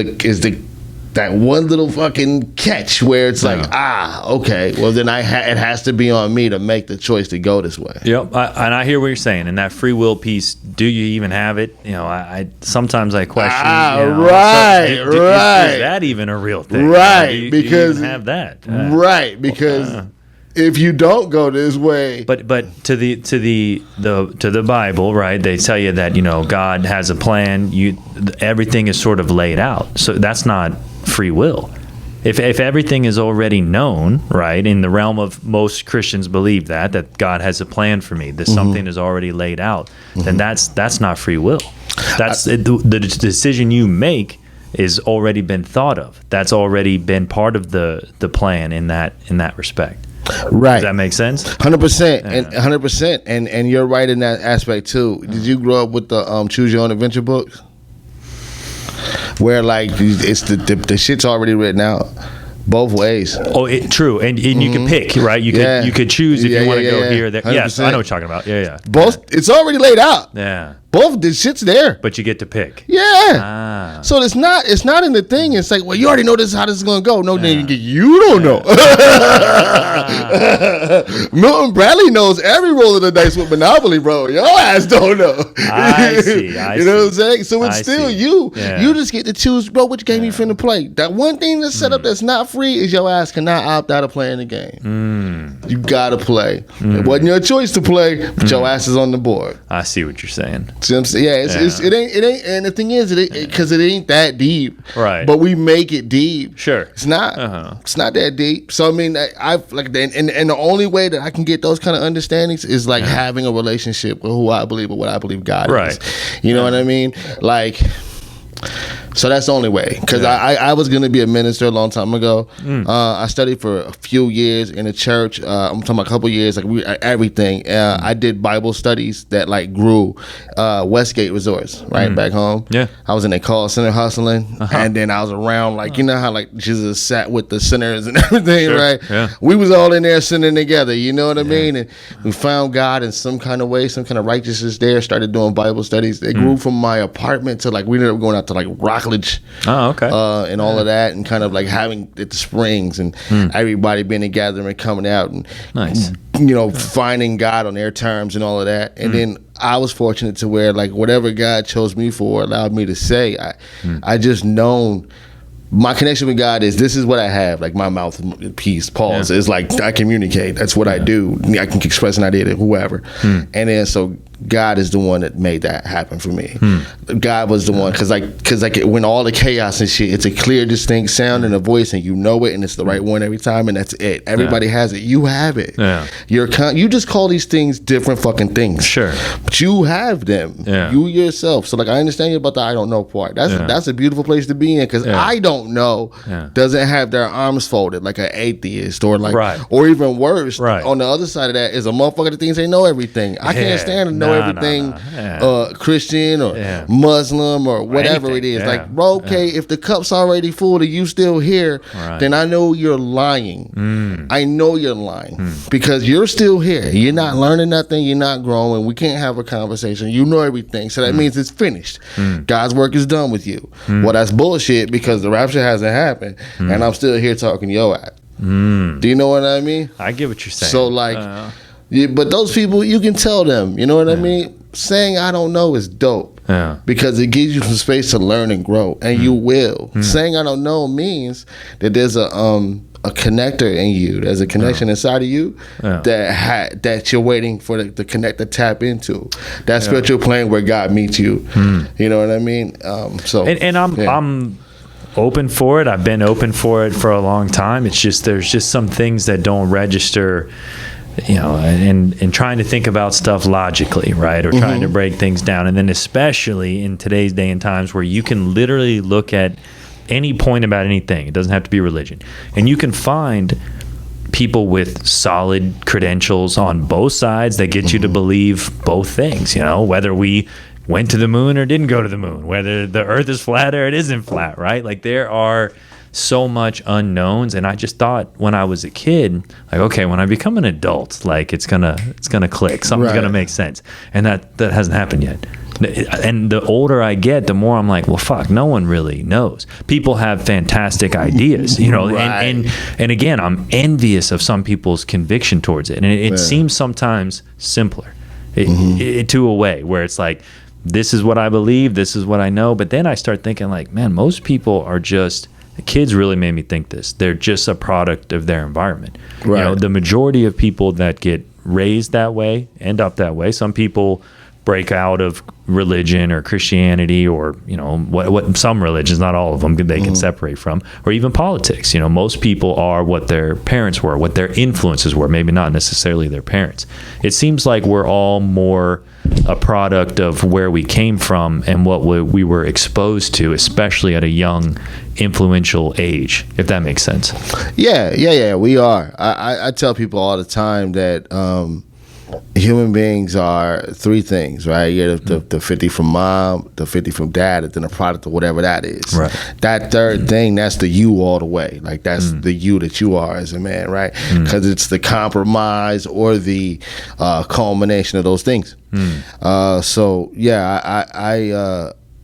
that one little fucking catch where it's okay, well then it has to be on me to make the choice to go this way. Yep, and I hear what you're saying. And that free will piece, do you even have it? I sometimes I question. Right. Is that even a real thing? Right, because do you even have that. Right, because if you don't go this way, but to the Bible, right? They tell you that God has a plan. Everything is sort of laid out. So that's not free will. If everything is already known, right, in the realm of most Christians believe that God has a plan for me, that something is already laid out, then that's not free will. That's the decision you make is already been thought of. That's already been part of the plan in that respect. Right. Does that make sense? 100%, and 100%, and you're right in that aspect too. Did you grow up with the Choose Your Own Adventure books? Where it's the shit's already written out both ways. Oh, true, and you can pick, right? You could choose if you want to go here. There. Yes, I know what you're talking about. Yeah. Both. It's already laid out. Yeah. Both the shit's there. But you get to pick. Yeah. So it's not in the thing. It's well, you already know how this is gonna go. No, you don't know. Milton Bradley knows every roll of the dice with Monopoly, bro. Your ass don't know. I see. You know what I'm saying? So it's still you. Yeah. You just get to choose, bro, which game you finna play. That one thing that's set up that's not free is your ass cannot opt out of playing the game. You gotta play. It wasn't your choice to play, but your ass is on the board. I see what you're saying. See what I'm saying? It ain't, and the thing is, because it ain't that deep, right? But we make it deep. Sure, it's not. It's not that deep. So I mean, and the only way that I can get those kind of understandings is having a relationship with who I believe or what I believe God is. You know what I mean? So that's the only way. Because I was going to be a minister a long time ago. I studied for a few years in a church. I'm talking about a couple years, everything. I did Bible studies that grew Westgate Resorts, right, back home. Yeah. I was in a call center hustling. And then I was around, you know how Jesus sat with the sinners and everything, right? Yeah. We was all in there sinning together, you know what I mean? And we found God in some kind of way, some kind of righteousness there, started doing Bible studies. They grew from my apartment to we ended up going out to Rockledge. Oh, okay. And all of that, and kind of having at the Springs and everybody being together and coming out and finding God on their terms and all of that. And then I was fortunate to where whatever God chose me for allowed me to say, I just known my connection with God is this is what I have, like my mouthpiece, pause. It's like I communicate. That's what I do. I can express an idea to whoever. And then so God is the one that made that happen for me. God was the one, because when all the chaos and shit, it's a clear, distinct sound and a voice, and you know it, and it's the right one every time, and that's it. Everybody has it. You have it. You just call these things different fucking things. Sure. But you have them. You yourself. So like I understand you about the I don't know part. That's a beautiful place to be in, because I don't know doesn't have their arms folded like an atheist, or like or even worse. On the other side of that is a motherfucker that thinks they know everything. I can't stand to know everything. Christian or Muslim or whatever it is. Like, bro, okay, if the cup's already full and you still here, then I know you're lying. I know you're lying because you're still here. You're not learning nothing. You're not growing. We can't have a conversation. You know everything. So that means it's finished. God's work is done with you. Well, that's bullshit, because the rapture hasn't happened and I'm still here talking yo at. Do you know what I mean? I get what you're saying. So like, but those people, you can tell them, you know what I mean? Saying I don't know is dope. Because it gives you some space to learn and grow, and you will. Saying I don't know means that there's a connector in you. There's a connection inside of you that you're waiting for the connect to tap into. That spiritual plane where God meets you. You know what I mean? I'm open for it. I've been open for it for a long time. It's just there's just some things that don't register, you know, and trying to think about stuff logically, right? Or trying to break things down. And then especially in today's day and times where you can literally look at any point about anything. It doesn't have to be religion. And you can find people with solid credentials on both sides that get you to believe both things, you know, whether we went to the moon or didn't go to the moon, whether the earth is flat or it isn't flat, right? Like there are so much unknowns, and I just thought when I was a kid, like, okay, when I become an adult, like it's gonna click, something's gonna make sense, and that hasn't happened yet. And the older I get, the more I'm like, well, fuck, no one really knows. People have fantastic ideas, you know, and again, I'm envious of some people's conviction towards it, and it seems sometimes simpler to a way where it's like, this is what I believe, this is what I know, but then I start thinking like, man, most people are just, the kids really made me think this. They're just a product of their environment. You know, the majority of people that get raised that way end up that way. Some people break out of religion or Christianity, or, you know, what some religions, not all of them, they can separate from, or even politics. You know, most people are what their parents were, what their influences were, maybe not necessarily their parents. It seems like we're all more a product of where we came from and what we were exposed to, especially at a young, influential age, if that makes sense. Yeah, we are. I tell people all the time that human beings are three things, right? You get the 50 from mom, the 50 from dad, and then a product of whatever that is. Right. That third thing, that's the you all the way. Like that's the you that you are as a man, right? Because it's the compromise or the culmination of those things. So yeah,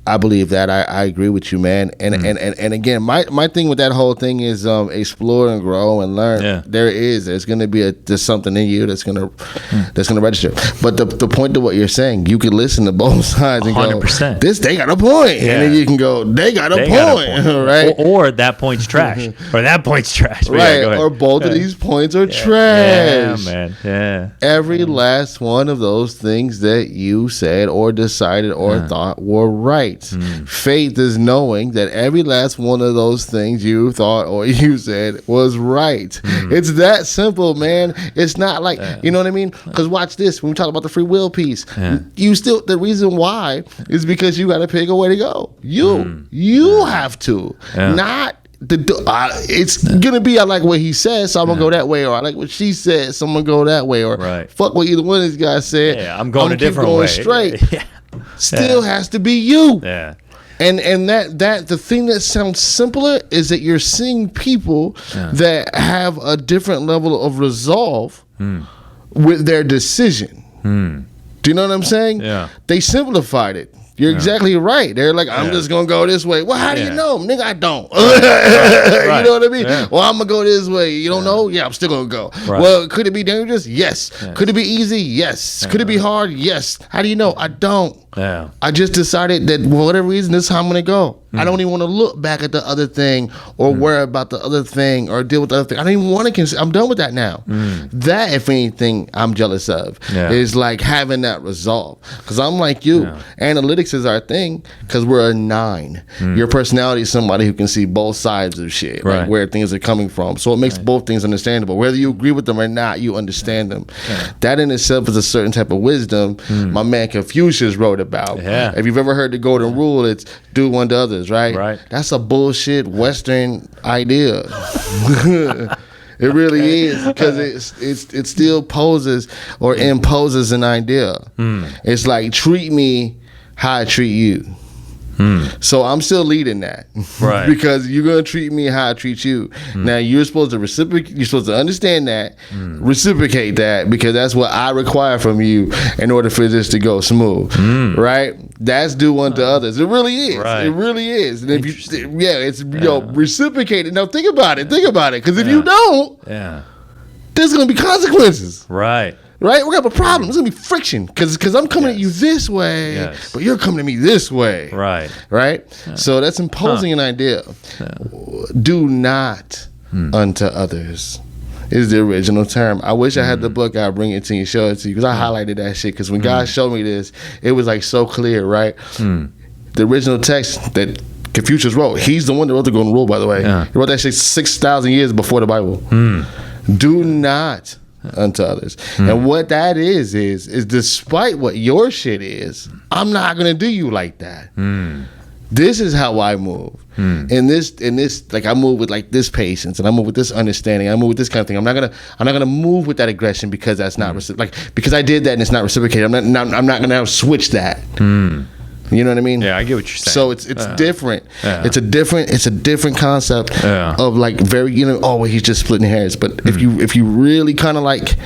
I believe that. I agree with you, man. And again, my thing with that whole thing is explore and grow and learn. There's going to be there's something in you that's going to register. But the point to what you're saying, you can listen to both sides and 100%. Go, they got a point, and then you can go, they got a point, right? Or that point's trash, or that point's trash, right? Or both of these points are trash. Yeah, man. Yeah. Every last one of those things that you said or decided or thought were right. Faith is knowing that every last one of those things you thought or you said was right. It's that simple, man. It's not like, you know what I mean? Because watch this, when we talk about the free will piece, you still, the reason why is because you got to pick a way to go. You have to, not it's gonna be, I like what he says, so I'm gonna go that way, or I like what she said, so I'm gonna go that way, or fuck what either one of these guys said. I'm going a different way. Straight. Still has to be you. And that the thing that sounds simpler is that you're seeing people that have a different level of resolve with their decision. Do you know what I'm saying? They simplified it. You're exactly right. They're like, I'm just going to go this way. Well, how do you know? Nigga, I don't. You know what I mean? Well, I'm going to go this way. You don't know? Yeah, I'm still going to go. Well, could it be dangerous? Yes. Could it be easy? Yes. Could it be hard? Yes. How do you know? I don't. I just decided that for whatever reason, this is how I'm going to go. I don't even want to look back at the other thing or worry about the other thing or deal with the other thing. I don't even want to consider. I'm done with that now. That, if anything, I'm jealous of. Is like having that resolve. Because I'm like you. Analytics is our thing because we're a 9. Your personality is somebody who can see both sides of shit, like where things are coming from. So it makes both things understandable. Whether you agree with them or not, you understand them. That in itself is a certain type of wisdom my man Confucius wrote about. If you've ever heard the golden rule, it's do unto others, right? That's a bullshit Western idea. It really is, because it still poses or imposes an idea. It's like, treat me how I treat you. So I'm still leading that, because you're gonna treat me how I treat you. Now you're supposed to reciprocate. You're supposed to understand that, reciprocate that, because that's what I require from you in order for this to go smooth, right? That's do unto others. It really is. It really is. And if you, it's reciprocate it. Now think about it, because if you don't, there's gonna be consequences. Right? We're going to have a problem. There's going to be friction because I'm coming at you this way, but you're coming at me this way. Right? So that's imposing an idea. Do not unto others is the original term. I wish I had the book. I'll bring it to you, show it to you, because I highlighted that shit. Because when God showed me this, it was like so clear, right? The original text that Confucius wrote, he's the one that wrote the golden rule, by the way. He wrote that shit 6,000 years before the Bible. Do not unto others. And what that is despite what your shit is, I'm not gonna do you like that. This is how I move. In this, like, I move with like this patience, and I move with this understanding. I move with this kind of thing. I'm not gonna move with that aggression because that's not because I did that and it's not reciprocated. I'm not gonna switch that. You know what I mean? Yeah, I get what you're saying. So it's different. It's a different concept of like very, he's just splitting hairs. But if you really kind of like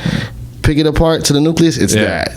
pick it apart to the nucleus, it's that.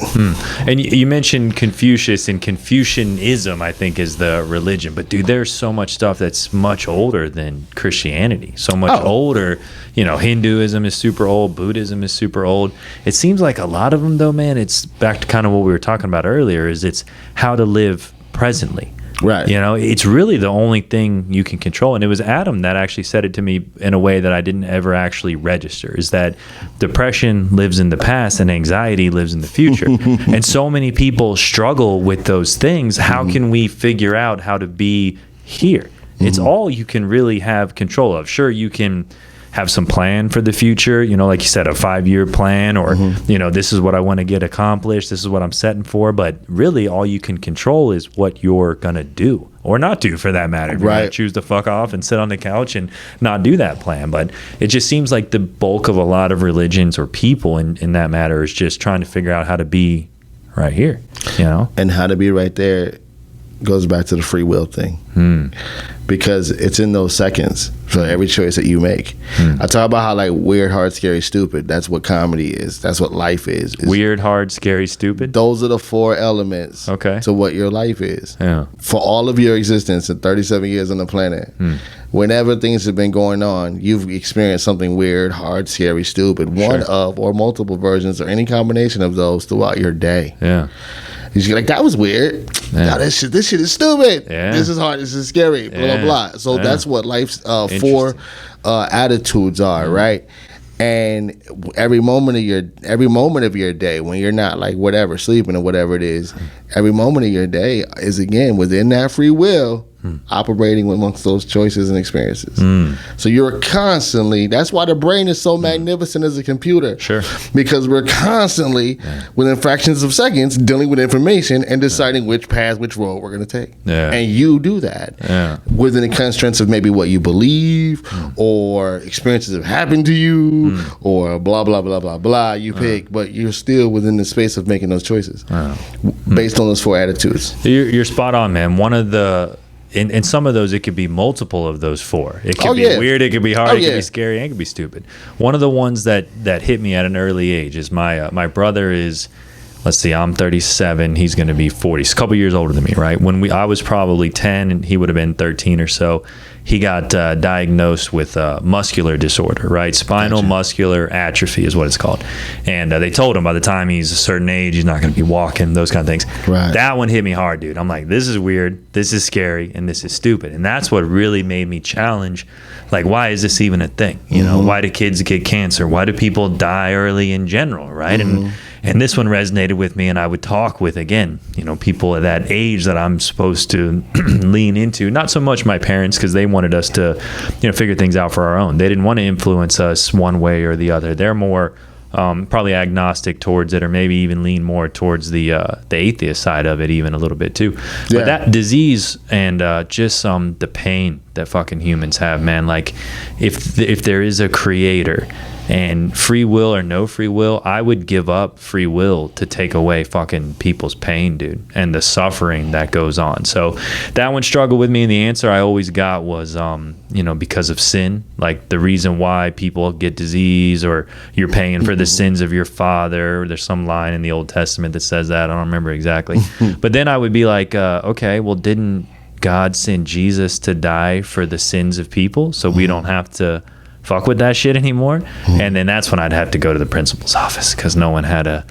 And you mentioned Confucius, and Confucianism, I think, is the religion. But dude, there's so much stuff that's much older than Christianity. So much older. Hinduism is super old. Buddhism is super old. It seems like a lot of them, though, man, it's back to kind of what we were talking about earlier, is it's how to live presently. Right. It's really the only thing you can control. And it was Adam that actually said it to me in a way that I didn't ever actually register, is that depression lives in the past and anxiety lives in the future. And so many people struggle with those things. How can we figure out how to be here? It's all you can really have control of. Sure, you can have some plan for the future, like you said, a 5-year plan, or this is what I want to get accomplished, this is what I'm setting for, but really all you can control is what you're gonna do or not do, for that matter. You're gonna choose to fuck off and sit on the couch and not do that plan. But it just seems like the bulk of a lot of religions or people in that matter is just trying to figure out how to be right here, and how to be right there goes back to the free will thing. Because it's in those seconds for every choice that you make. I talk about how, like, weird, hard, scary, stupid, that's what comedy is. That's what life is. Weird, hard, scary, stupid? Those are the 4 elements to what your life is. For all of your existence in 37 years on the planet, whenever things have been going on, you've experienced something weird, hard, scary, stupid, one of or multiple versions or any combination of those throughout your day. You're like, that was weird. Now this shit is stupid. This is hard. This is scary. Blah blah blah. So that's what life's 4 attitudes are, right? And every moment of your day, when you're not like whatever sleeping or whatever it is, every moment of your day is again within that free will, operating amongst those choices and experiences. So you're constantly, that's why the brain is so magnificent as a computer. Because we're constantly, within fractions of seconds, dealing with information and deciding which path, which road we're going to take. And you do that within the constraints of maybe what you believe or experiences that have happened to you or blah, blah, blah, blah, blah, you pick, but you're still within the space of making those choices based on those 4 attitudes. You're spot on, man. One of the, in some of those, it could be multiple of those 4. It could be weird, it could be hard, it could be scary, and it could be stupid. One of the ones that hit me at an early age is my brother is let's see, I'm 37, he's going to be 40. He's a couple years older than me, right? When I was probably 10 and he would have been 13 or so, he got diagnosed with muscular disorder, right? Spinal muscular atrophy is what it's called. And they told him by the time he's a certain age, he's not going to be walking, those kind of things. Right. That one hit me hard, dude. I'm like, this is weird, this is scary, and this is stupid. And that's what really made me challenge, like, why is this even a thing? You know, why do kids get cancer? Why do people die early in general, right? And this one resonated with me, and I would talk with, again, you know, people at that age that I'm supposed to lean into. Not so much my parents, because they wanted us to, you know, figure things out for our own. They didn't want to influence us one way or the other. They're more probably agnostic towards it, or maybe even lean more towards the atheist side of it, even a little bit too. Yeah. But that disease and just the pain that fucking humans have, man. Like, if there is a creator, and free will or no free will, I would give up free will to take away fucking people's pain, dude, and the suffering that goes on. So that one struggled with me, and the answer I always got was, you know, because of sin. Like, the reason why people get disease, or you're paying for the sins of your father. There's some line in the Old Testament that says that. I don't remember exactly. But then I would be like, okay, well, didn't God send Jesus to die for the sins of people, so we don't have to fuck with that shit anymore? And then that's when I'd have to go to the principal's office, because no one had a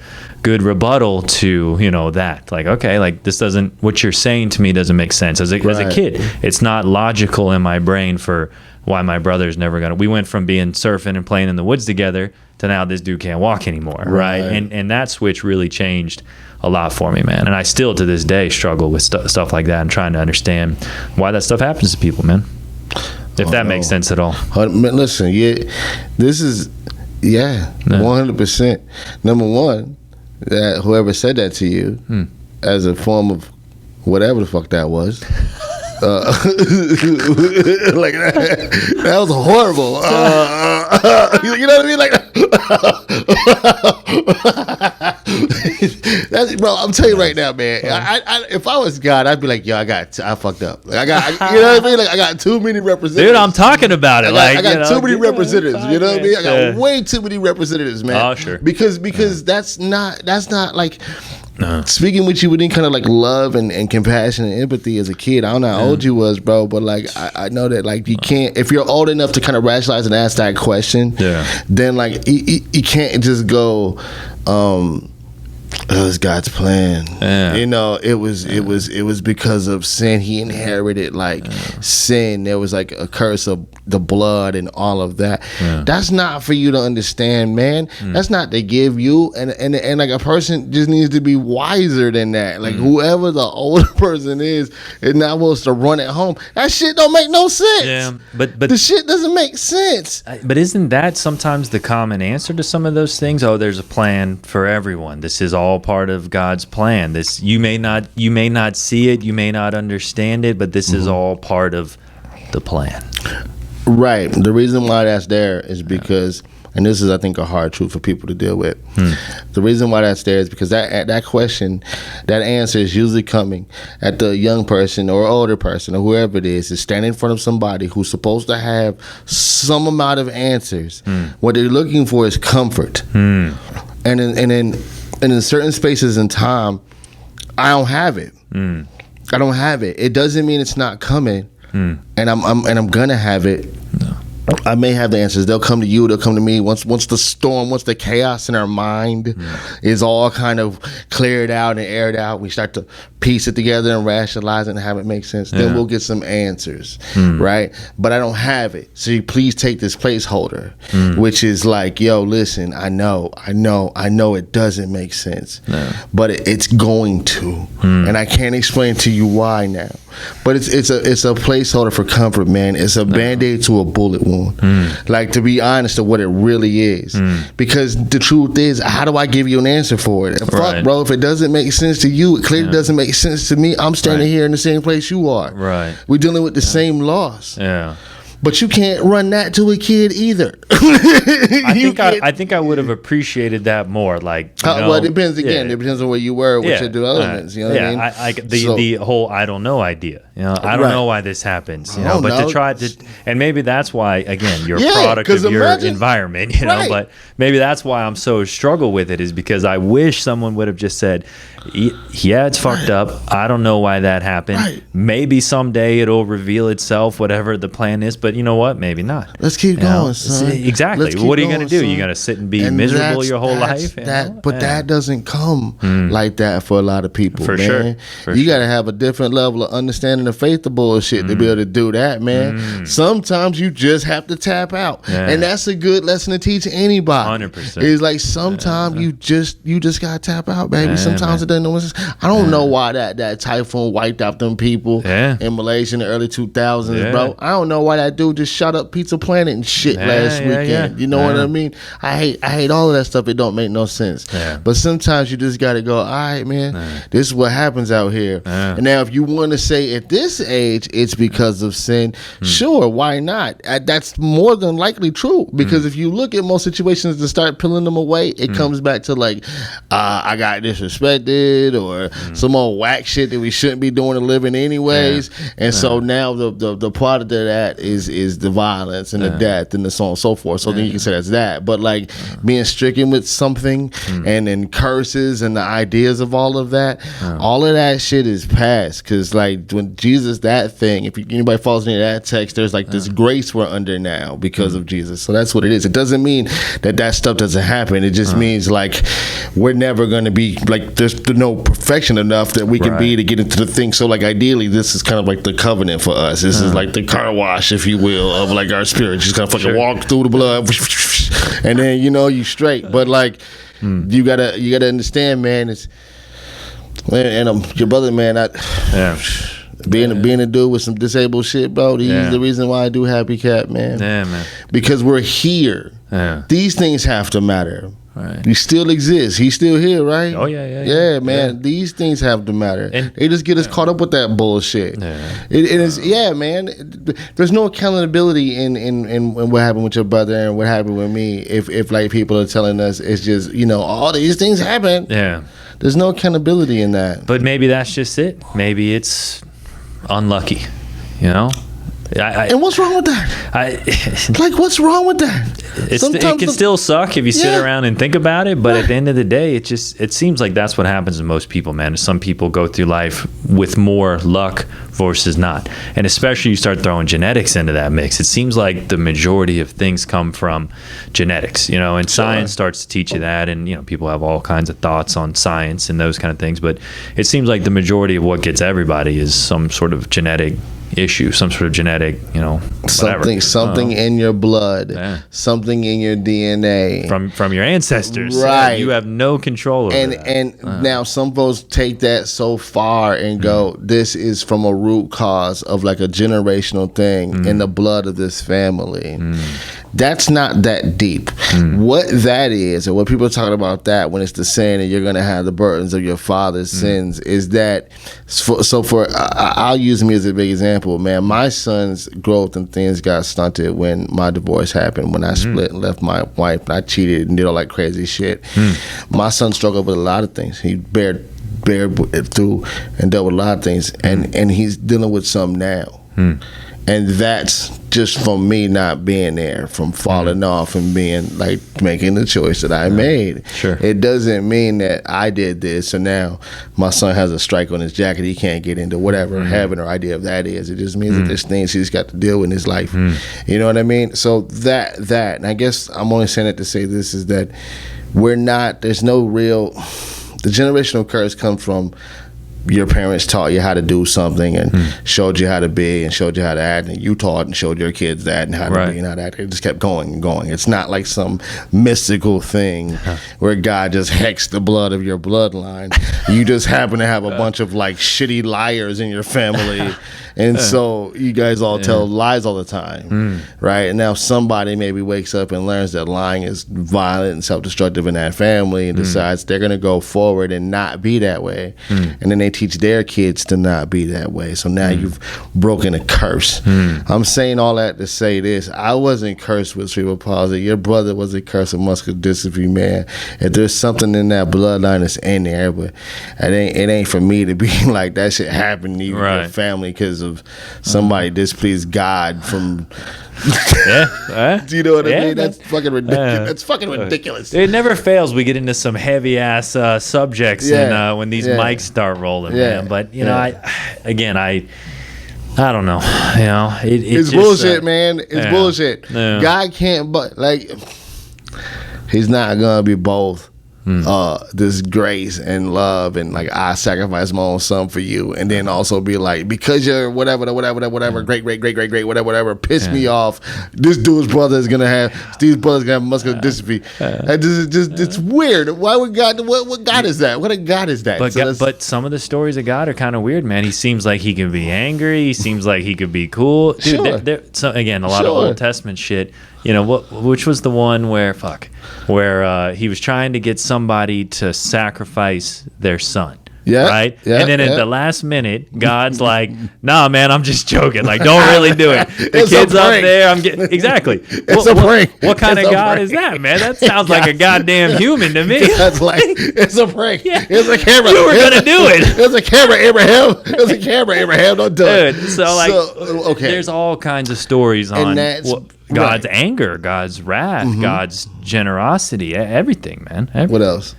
good rebuttal to, you know, that. Like, okay, like, this doesn't, what you're saying to me doesn't make sense. As a kid, it's not logical in my brain for why my brother's never gonna, we went from being surfing and playing in the woods together to now this dude can't walk anymore, right? And that switch really changed a lot for me, man. And I still to this day struggle with stuff like that, and trying to understand why that stuff happens to people, man. If that makes sense at all. Listen, this is 100%. Number one, that whoever said that to you as a form of whatever the fuck that was, like that was horrible. You know what I mean? Like, that's, bro, I'm telling you right now, man. I if I was God, I'd be like, yo, I fucked up. Like, you know what I mean? Like, I got too many representatives. Dude, I'm talking about it. I got too many representatives. You know what I mean? I got way too many representatives, man. Oh, sure. Because that's not like. Speaking with you with any kind of like love and compassion and empathy as a kid. I don't know how old you was, bro, but like I know that like you can't, if you're old enough to kind of rationalize and ask that question, then like you can't just go, it was God's plan. You know, it was because of sin. He inherited like sin. There was like a curse of the blood and all of that. That's not for you to understand, man. That's not to give you, and like a person just needs to be wiser than that. Like whoever the older person is not supposed to run it home. That shit don't make no sense. Yeah, but the shit doesn't make sense. But isn't that sometimes the common answer to some of those things? Oh, there's a plan for everyone. This is all part of God's plan. This you may not see it, you may not understand it, but this is all part of the plan. Right. The reason why that's there is because, and this is, I think, a hard truth for people to deal with. The reason why that's there is because that question, that answer is usually coming at the young person or older person or whoever it is standing in front of somebody who's supposed to have some amount of answers. What they're looking for is comfort. And in certain spaces in time, I don't have it. I don't have it. It doesn't mean it's not coming. And I'm gonna have it. I may have the answers. They'll come to you. They'll come to me. Once the storm, once the chaos in our mind is all kind of cleared out and aired out, we start to piece it together and rationalize it and have it make sense. Then we'll get some answers, right? But I don't have it. So you please take this placeholder, which is like, yo, listen, I know it doesn't make sense, but it's going to, and I can't explain to you why now. But it's a placeholder for comfort, man. It's a Band-Aid to a bullet wound. Like, to be honest, to what it really is. Because the truth is, how do I give you an answer for it? Fuck, bro, if it doesn't make sense to you, it clearly doesn't make sense to me. I'm standing here in the same place you are. Right. We're dealing with the same loss. Yeah. But you can't run that to a kid either. I think I would have appreciated that more. Like, well, it depends again. It depends on where you were, what your developments. You know what I mean? The whole I don't know idea. I don't know why this happens. To try to, and maybe that's why again you're a product of your environment. But maybe that's why I'm so struggle with it is because I wish someone would have just said, yeah, it's fucked up. I don't know why that happened. Right. Maybe someday it'll reveal itself, whatever the plan is. But you know what? Maybe not. Let's keep going, son. Exactly. What are you going to do? You're going to sit and be miserable your whole life? But that doesn't come like that for a lot of people, for man. Sure. You got to have a different level of understanding of faith, the bullshit, to be able to do that, man. Sometimes you just have to tap out. And that's a good lesson to teach anybody. 100%. It's like sometimes you just got to tap out, baby. Sometimes it doesn't know what's. I don't know why that typhoon wiped out them people in Malaysia in the early 2000s, bro. I don't know why that dude just shot up Pizza Planet and shit last weekend. You know what I mean? I hate all of that stuff. It don't make no sense. But sometimes you just got to go, all right, man, this is what happens out here. And now if you want to say at this age it's because of sin, sure, why not? That's more than likely true, because if you look at most situations to start peeling them away, it comes back to like, I got disrespected or some old whack shit that we shouldn't be doing a living anyways. And so now the product of that is the violence and the death and the so on and so forth. So then you can say that's that. But like being stricken with something and then curses and the ideas of all of that, all of that shit is past. Because like when Jesus, that thing, if anybody falls into that text, there's like this grace we're under now because of Jesus. So that's what it is. It doesn't mean that stuff doesn't happen. It just means like we're never going to be like, there's no perfection enough that we can be to get into the thing. So like ideally this is kind of like the covenant for us. This is like the car wash, if you will, of like our spirit. Just kind of fucking walk through the blood and then you straight. But like you gotta understand, man, it's your brother, man, being a dude with some disabled shit, bro, he's the reason why I do Happycapped, man. Yeah, man. Because we're here. These things have to matter. Right. He still exists. He's still here, right? Oh yeah. Yeah, man. These things have to matter. And they just get us caught up with that bullshit. It is, man. There's no accountability in what happened with your brother and what happened with me. If like people are telling us it's just all these things happen. Yeah. There's no accountability in that. But maybe that's just it. Maybe it's unlucky. And what's wrong with that? What's wrong with that? It can still suck if you sit around and think about it, but at the end of the day, it seems like that's what happens to most people, man. Some people go through life with more luck versus not. And especially you start throwing genetics into that mix. It seems like the majority of things come from genetics, and science starts to teach you that, and people have all kinds of thoughts on science and those kind of things, but it seems like the majority of what gets everybody is some sort of genetic issue, some sort of genetic, something in your blood, something in your DNA from your ancestors, right? You have no control over that. And now some folks take that so far and go, this is from a root cause of like a generational thing in the blood of this family. That's not that deep. What that is, and what people are talking about that when it's the saying that you're going to have the burdens of your father's sins, is that I'll use me as a big example, man. My son's growth and things got stunted when my divorce happened, when I split and left my wife and I cheated and did all that crazy shit. My son struggled with a lot of things. He bared it through and dealt with a lot of things, and he's dealing with some now. And that's just from me not being there, from falling off and being like making the choice that I made. Sure. It doesn't mean that I did this, so now my son has a strike on his jacket. He can't get into whatever heaven or idea of that is. It just means that there's things he's got to deal with in his life. You know what I mean? So that, and I guess I'm only saying that to say this is that there's no real, the generational curse comes from your parents taught you how to do something and showed you how to be and showed you how to act, and you taught and showed your kids that and how to be and how to act. It just kept going and going. It's not like some mystical thing where God just hexed the blood of your bloodline. You just happen to have a bunch of like shitty liars in your family, and so you guys all tell lies all the time, right? And now somebody maybe wakes up and learns that lying is violent and self-destructive in that family and decides they're going to go forward and not be that way, and then they teach their kids to not be that way. So now you've broken a curse. I'm saying all that to say this. I wasn't cursed with cerebral palsy. Your brother wasn't cursed with muscular dystrophy, man. If there's something in that bloodline that's in there, but it ain't for me to be like that shit happened to you and your family because of somebody displeased God from... Do you know what I mean? That's fucking ridiculous. That's fucking ridiculous. It never fails. We get into some heavy ass subjects, and when these mics start rolling, man. But you know, I don't know. You know, it's just, bullshit, man. It's bullshit. Yeah. God can't, but like, he's not gonna be both. This grace and love and like I sacrifice my own son for you, and then also be like, because you're whatever great whatever pissed me off, this dude's brother is gonna have muscular dystrophy. It's weird. Why would God? What God is that? What a God is that? But some of the stories of God are kind of weird, man. He seems like he can be angry. He seems like he could be cool. Dude, again, a lot of Old Testament shit. You know, which was the one where he was trying to get somebody to sacrifice their son. Yeah. Right? Yeah, and then at the last minute, God's like, nah, man, I'm just joking. Like, don't really do it. The kid's up there. I'm getting... Exactly. It's a prank. What kind of God is that, man? That sounds like a goddamn human to me. That's like, it's a prank. Yeah. It's a camera. You were going to do it. It's a camera, Abraham. It's a camera, Abraham. Don't do it. Dude, there's all kinds of stories on God's anger, God's wrath, God's generosity, everything, man. Everything. What else?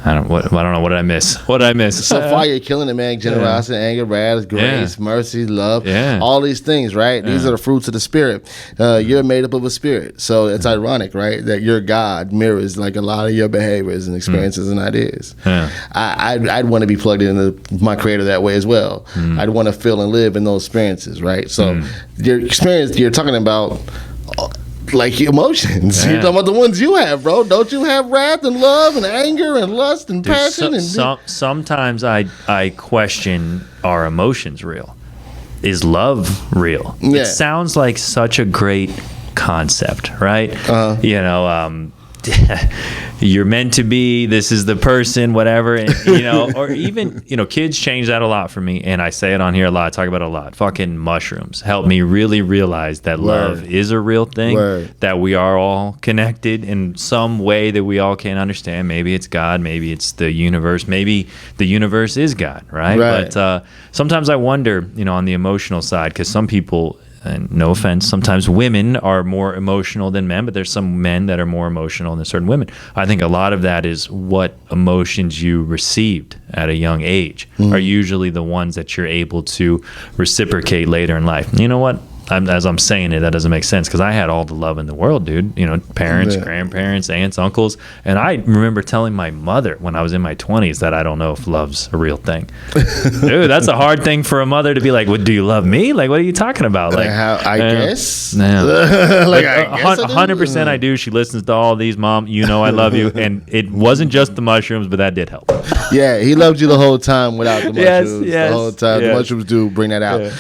I don't know. What did I miss? So far, you're killing it, man. Generosity, anger, wrath, grace, mercy, love. Yeah. All these things, right? These are the fruits of the spirit. You're made up of a spirit. So it's ironic, right? That your God mirrors like a lot of your behaviors and experiences and ideas. Yeah. I'd want to be plugged into my creator that way as well. I'd want to feel and live in those experiences, right? So your experience, you're talking about... like emotions. You're talking about the ones you have, bro. Don't you have wrath and love and anger and lust and passion? Sometimes I question, are emotions real? Is love real? Yeah. It sounds like such a great concept, right? You know, you're meant to be, this is the person, whatever, and, you know, or even, you know, kids change that a lot for me, and I say it on here a lot, I talk about it a lot. Fucking mushrooms help me really realize that love is a real thing, that we are all connected in some way that we all can't understand. Maybe it's God, maybe it's the universe, maybe the universe is God, right? But sometimes I wonder, you know, on the emotional side, because some people, and no offense, sometimes women are more emotional than men, but there's some men that are more emotional than certain women. I think a lot of that is what emotions you received at a young age are usually the ones that you're able to reciprocate later in life. You know what? As I'm saying it, that doesn't make sense, because I had all the love in the world, dude. You know, parents, grandparents, aunts, uncles. And I remember telling my mother when I was in my 20s that I don't know if love's a real thing. Dude, that's a hard thing for a mother to be like, "What, do you love me? Like, what are you talking about?" Like, I guess. Like, 100% I do. She listens to all these, Mom, you know I love you. And it wasn't just the mushrooms, but that did help. Yeah, he loved you the whole time without the mushrooms. The whole time. The mushrooms do bring that out.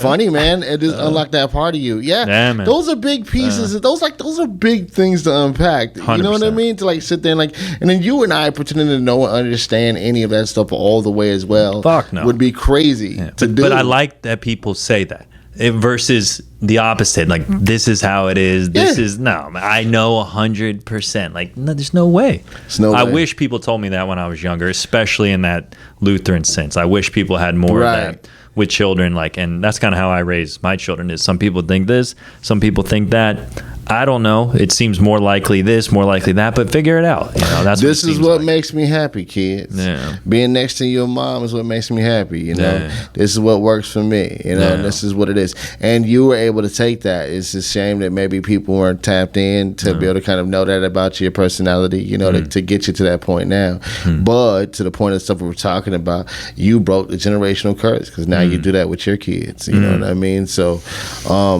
Funny, man. It just unlocked that part of you. Man. Those are big pieces. Those are big things to unpack. 100%. You know what I mean? To like sit there and then you and I pretending to know and understand any of that stuff all the way as well. Fuck no. Would be crazy to do. But I like that people say that. Versus the opposite, like, this is how it is. This is no. I know 100%. Like, no, there's no way. I wish people told me that when I was younger, especially in that Lutheran sense. I wish people had more of that with children. Like, and that's kind of how I raise my children. Is some people think this, some people think that. I don't know. It seems more likely this, more likely that, but figure it out. You know, that's this is what makes me happy, kids. Yeah. Being next to your mom is what makes me happy. You know, this is what works for me. You know, this is what it is. And you were able to take that. It's a shame that maybe people weren't tapped in to be able to kind of know that about your personality. You know, to get you to that point now. But to the point of the stuff we were talking about, you broke the generational curse, because now you do that with your kids. You know what I mean? So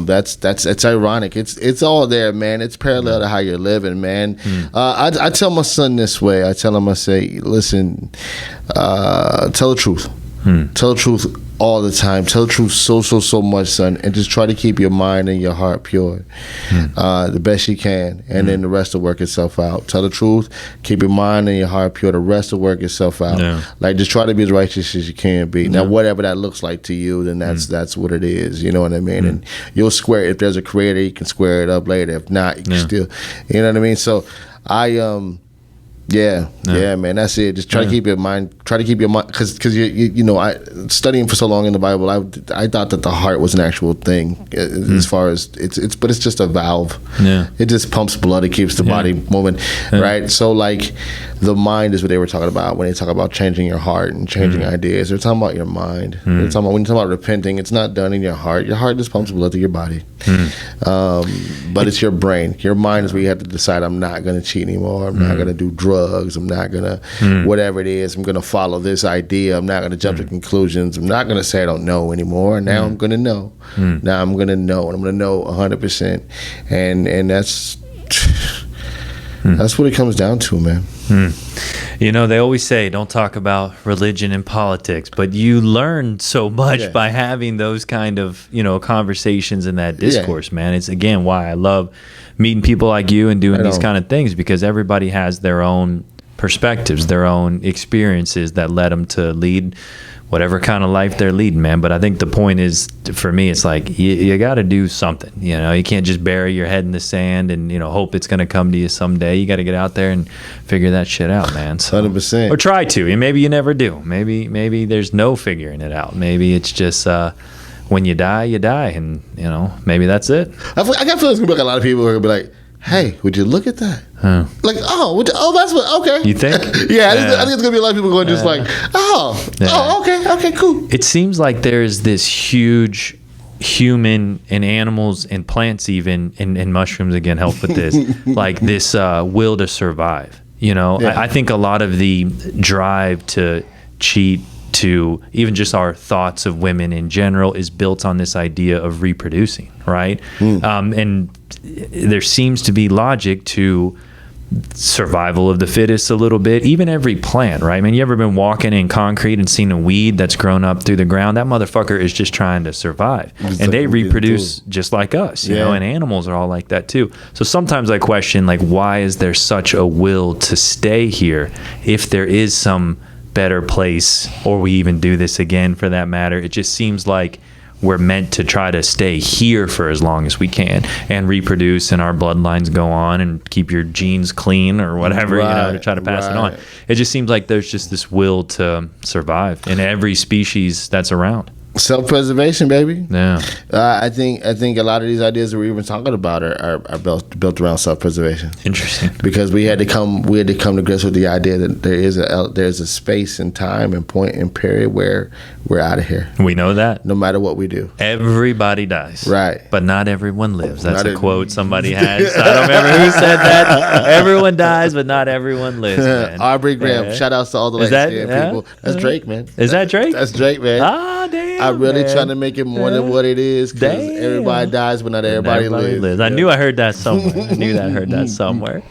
that's ironic. It's all there. Man, it's parallel to how you're living, man. I tell my son this way. I tell him, I say, listen, tell the truth. Tell the truth all the time. Tell the truth so much, son, and just try to keep your mind and your heart pure the best you can, and then the rest will work itself out. Tell the truth, keep your mind and your heart pure, the rest will work itself out. Like, just try to be as righteous as you can be. Now, whatever that looks like to you, then that's what it is. You know what I mean? And you'll square it. If there's a creator, you can square it up later. If not, you can still, you know what I mean? So yeah, man, that's it. Just try to keep your mind. Try to keep your mind, because you know, I studying for so long in the Bible, I thought that the heart was an actual thing, as far as but it's just a valve. Yeah, it just pumps blood. It keeps the body moving, right? So like, the mind is what they were talking about when they talk about changing your heart and changing ideas. They're talking about your mind. They're talking about, when you talk about repenting, it's not done in your heart. Your heart just pumps blood to your body, but it's your brain. Your mind is where you have to decide, I'm not going to cheat anymore. I'm not going to do drugs. I'm not going to, whatever it is, I'm going to follow this idea. I'm not going to jump to conclusions. I'm not going to say I don't know anymore. Now I'm going to know. Now I'm going to know, and I'm going to know 100%. And that's what it comes down to, man. You know, they always say don't talk about religion and politics, but you learn so much by having those kind of, you know, conversations and that discourse, man. It's, again, why I love meeting people like you and doing these kind of things, because everybody has their own perspectives, their own experiences that led them to lead whatever kind of life they're leading, man. But I think the point is, for me, it's like you got to do something. You know, you can't just bury your head in the sand and, you know, hope it's going to come to you someday. You got to get out there and figure that shit out, man. So, 100%. Or try to, and maybe you never do. Maybe there's no figuring it out. Maybe it's just when you die, and, you know, maybe that's it. I got feelings like a lot of people are going to be like, hey, would you look at that? Like, that's what, okay. You think? I think it's going to be a lot of people going just like, okay, cool. It seems like there's this huge human and animals and plants even, and mushrooms, again, help with this, like this will to survive. You know, I think a lot of the drive to cheat, to even just our thoughts of women in general, is built on this idea of reproducing, right? And there seems to be logic to survival of the fittest a little bit. Even every plant, right? I mean, you ever been walking in concrete and seen a weed that's grown up through the ground? That motherfucker is just trying to survive. And they reproduce just like us, you know, and animals are all like that too. So sometimes I question, like, why is there such a will to stay here if there is some better place, or we even do this again for that matter? It just seems like we're meant to try to stay here for as long as we can and reproduce, and our bloodlines go on and keep your genes clean or whatever, you know, to try to pass it on. It just seems like there's just this will to survive in every species that's around. Self-preservation, baby. Yeah. I think a lot of these ideas that we're even talking about are built around self-preservation. Interesting. Because we had to come to grips with the idea that there's a space and time and point and period where we're out of here. We know that. No matter what we do. Everybody dies. Right. But not everyone lives. That's a quote somebody has. I don't remember who said that. Everyone dies, but not everyone lives, man. Aubrey Graham. Shout outs to all the light-skinned people. That's Drake, man. Is that Drake? That's Drake, man. Ah, damn. I'm really trying to make it more than what it is, because everybody dies, but not everybody lives. I knew I heard that somewhere.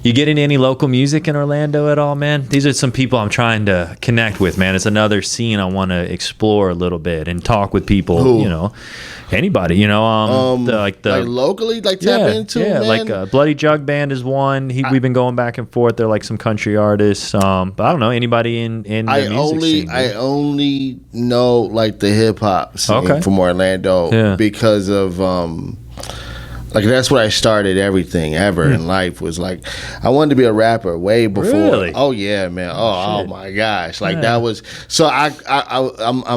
You get into any local music in Orlando at all, man? These are some people I'm trying to connect with, man. It's another scene I want to explore a little bit and talk with people. Who? You know, anybody. You know, like locally, like tap into. Yeah, man. like Bloody Jug Band is one. We've been going back and forth. They're like some country artists. But I don't know anybody in the music scene. I only know like the hip hop scene from Orlando because of like, that's where I started everything ever in life. Was like, I wanted to be a rapper way before. Really? Oh yeah, man. Oh my gosh. Like that was, so I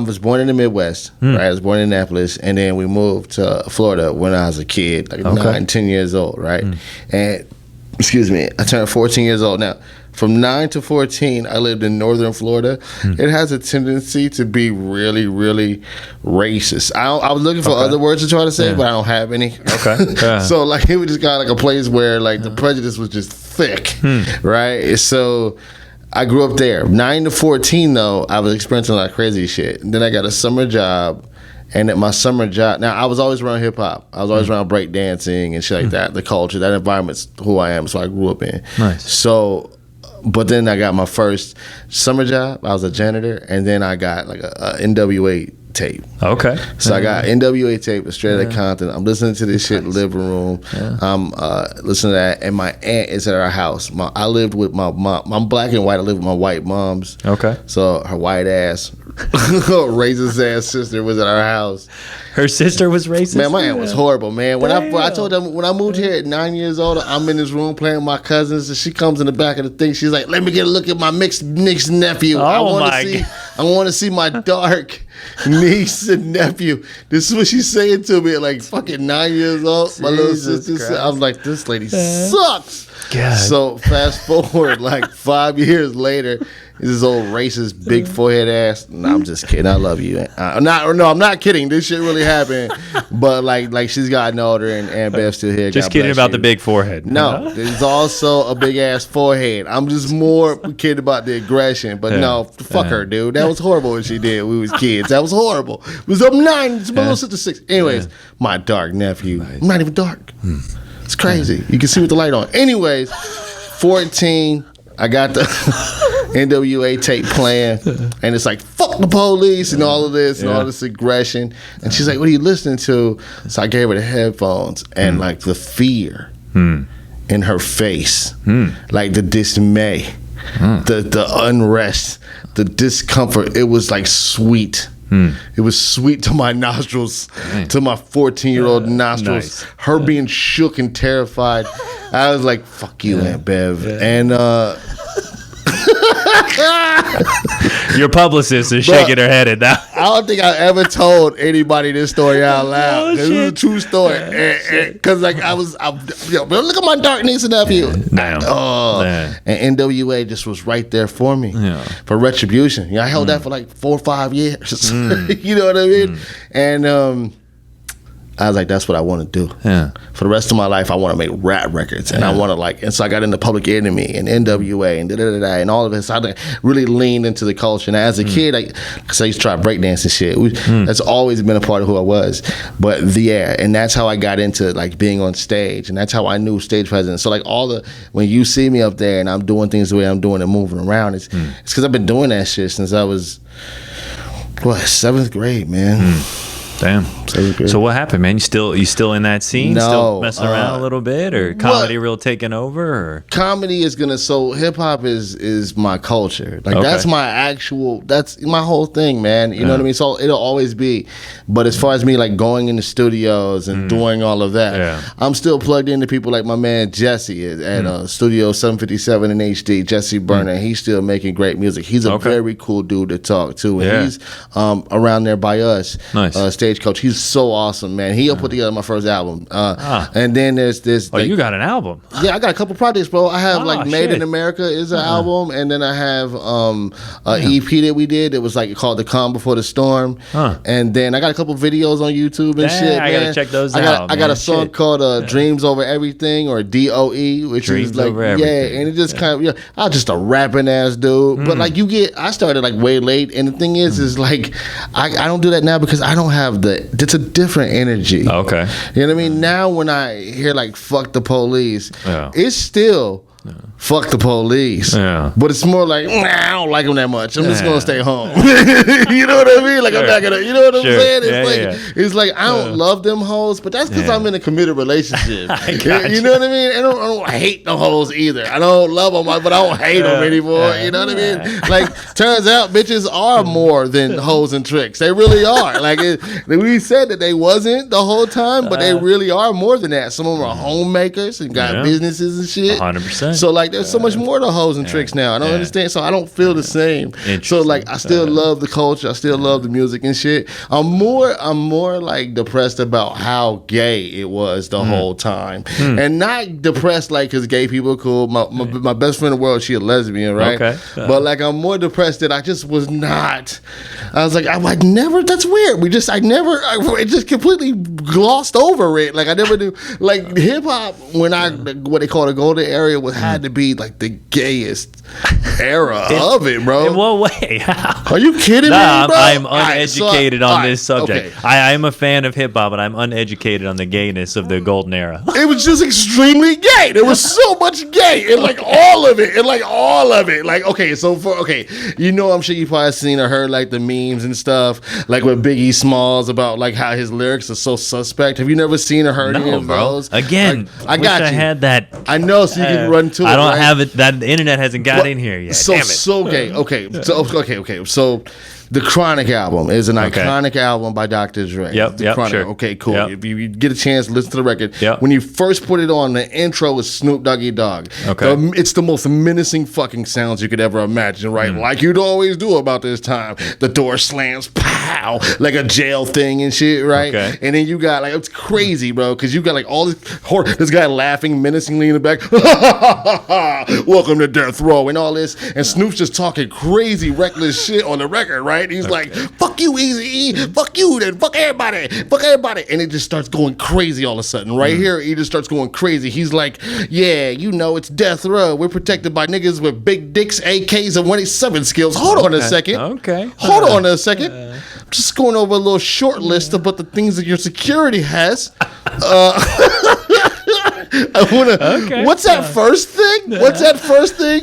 was born in the Midwest, right? I was born in Annapolis, and then we moved to Florida when I was a kid, like 9, 10 years old, right? And excuse me, I turned 14 years old now. From 9 to 14, I lived in northern Florida. It has a tendency to be really, really racist. I was looking for other words to try to say, but I don't have any. So like, it was just kind of like a place where like the prejudice was just thick, right? So I grew up there. 9 to 14 though, I was experiencing a lot of crazy shit. And then I got a summer job. And at my summer job, now I was always around hip hop. I was always around break dancing and shit like that. The culture, that environment's who I am. So I grew up in. Nice. So But then I got my first summer job. I was a janitor, and then I got like a NWA tape. Okay. So I got NWA tape straight out of Compton. I'm listening to this shit in the living room. I'm listening to that, and my aunt is at our house. I lived with my mom. I'm black and white. I live with my white moms. Okay. So her white ass, racist ass sister was at our house. Her sister was racist? Man, my aunt was horrible, man. When I told them, when I moved here at 9 years old, I'm in this room playing with my cousins, and she comes in the back of the thing. She's like, let me get a look at my mixed nephew. I want to see my dark niece and nephew. This is what she's saying to me at like fucking 9 years old. My little sister, I'm like, this lady sucks. God. So fast forward like 5 years later, this old racist big forehead ass. No, I'm just kidding. I love you. I'm not kidding. This shit really happened. But like she's gotten older, and Bev's still here. Just kidding about the big forehead. No, there's also a big ass forehead. I'm just more kidding about the aggression. But no, fuck her, dude. That was horrible what she did when we was kids. That was horrible. It was up 9. It's my little sister 6. Anyways, my dark nephew. I'm not even dark. It's crazy. You can see with the light on. Anyways, 14. I got the NWA tape playing, and it's like, fuck the police and all of this and all this aggression. And she's like, what are you listening to? So I gave her the headphones, and like the fear in her face, like the dismay, the unrest, the discomfort, it was like sweet. It was sweet to my nostrils, to my 14-year-old nostrils. Nice. Her being shook and terrified. I was like, fuck you, Aunt Bev. And your publicist is shaking her head at that. I don't think I ever told anybody this story out loud. This is a true story. Because like look at my dark niece and nephew. And NWA just was right there for me for retribution. I held that for like 4 or 5 years. You know what I mean? And I was like, that's what I want to do. Yeah. For the rest of my life, I want to make rap records, and I want to and so I got into Public Enemy and NWA and and all of it. So I really leaned into the culture. And as a kid, because I used to try breakdance and shit. That's always been a part of who I was. But and that's how I got into like being on stage, and that's how I knew stage presence. So like when you see me up there and I'm doing things the way I'm doing and moving around, it's because I've been doing that shit since I was 7th grade, man. Damn. So what happened, man? You still in that scene? No, still messing around a little bit, or comedy real taking over? Or? Comedy is so hip hop is my culture. Like that's my whole thing, man. You know what I mean? So it'll always be. But as far as me like going in the studios and doing all of that, I'm still plugged into people like my man Jesse at Studio 757 in HD. Jesse Burner. He's still making great music. He's a very cool dude to talk to, and he's around there by us. Nice. Stagecoach. He's so awesome, man. He'll put together my first album. And then there's this. You got an album? Yeah, I got a couple projects, bro. I have Made in America is an album, and then I have an EP that we did. It was like called The Calm Before the Storm. And then I got a couple videos on YouTube and shit. I gotta check those out. I got a song called Dreams Over Everything, or DOE, which Dreams is like Over Everything. and it just kind of I was just a rapping ass dude. But like I started like way late, and the thing is like I don't do that now because I don't have it's a different energy. Okay. You know what I mean? Now when I hear like fuck the police, it's still fuck the police. Yeah. But it's more like, I don't like them that much. I'm just gonna stay home. You know what I mean? Like I'm not gonna, you know what I'm saying? It's like I don't love them hoes, but that's because I'm in a committed relationship. You know what I mean? I don't hate the hoes either. I don't love them, but I don't hate them anymore. You know what I mean? Like turns out bitches are more than hoes and tricks. They really are. Like we said that they wasn't the whole time, but they really are more than that. Some of them are homemakers and got businesses and shit. 100%. So like there's so much more to hoes and tricks now. I don't understand. So I don't feel the same. So like I still love the culture. I still love the music and shit. I'm more like depressed about how gay it was the whole time. And not depressed like because gay people are cool. My best friend in the world, she a lesbian, right? Okay. But like I'm more depressed that I just was not. I was like, I never, that's weird. I just completely glossed over it. Like I never knew, like hip hop, when what they call the golden area had to be be like the gayest era of it, bro. In what way? How? Are you kidding me, bro? I'm uneducated on this subject. Okay. I am a fan of hip hop, but I'm uneducated on the gayness of the golden era. It was just extremely gay. There was so much gay and like all of it. Like, okay, I'm sure you probably seen or heard like the memes and stuff, like with Biggie Smalls about like how his lyrics are so suspect. Have you never seen or heard any of those? Again, like, I got you. I had that. I know, so you can run to it. I don't have it. That the internet hasn't got in here yet. So Damn it. so gay. Okay. So the Chronic album is an iconic album by Dr. Dre. Yep, Chronic. sure. Okay, cool. Yep. If you get a chance, listen to the record. Yep. When you first put it on, the intro is Snoop Doggy Dogg. Okay. It's the most menacing fucking sounds you could ever imagine, right? Like you'd always do about this time. The door slams, pow, like a jail thing and shit, right? Okay. And then you got like, it's crazy, bro, because you got like all this horror. This guy laughing menacingly in the back. Welcome to Death Row and all this. And Snoop's just talking crazy, reckless shit on the record, right? He's like, fuck you, Eazy-E, fuck you, then fuck everybody. And it just starts going crazy all of a sudden. Right here, he just starts going crazy. He's like, yeah, it's Death Row. We're protected by niggas with big dicks, AKs, and 187 skills. Hold on a second. Okay. Hold on a second. I'm just going over a little short list about the things that your security has. What's that first thing?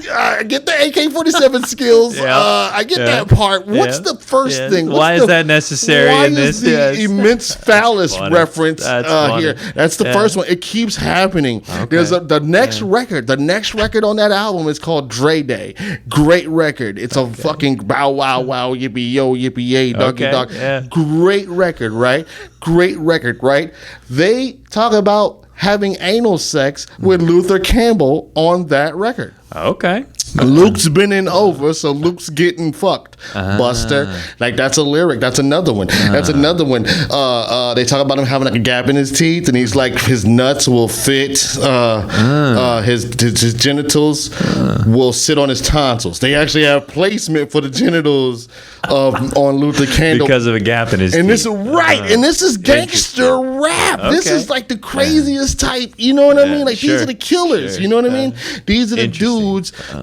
I get the AK-47 skills. I get that part. What's the first thing? Why is that necessary in this? The immense phallus reference here? That's the first one. It keeps happening. Okay. There's the next record. The next record on that album is called Dre Day. Great record. It's a fucking bow wow wow yippee yo yippee yay doggy dog. Yeah. Great record, right? They talk about having anal sex with Luther Campbell on that record. Okay. Luke's bending over, so Luke's getting fucked. Buster. Like, that's a lyric. That's another one. They talk about him having like a gap in his teeth, and he's like, his nuts will fit, his genitals will sit on his tonsils. They actually have placement for the genitals on Luther Campbell. Because of a gap in his teeth. And this is gangster rap. Okay. This is like the craziest type, you know what I mean? Like, these are the killers, you know what I mean? These are the dudes.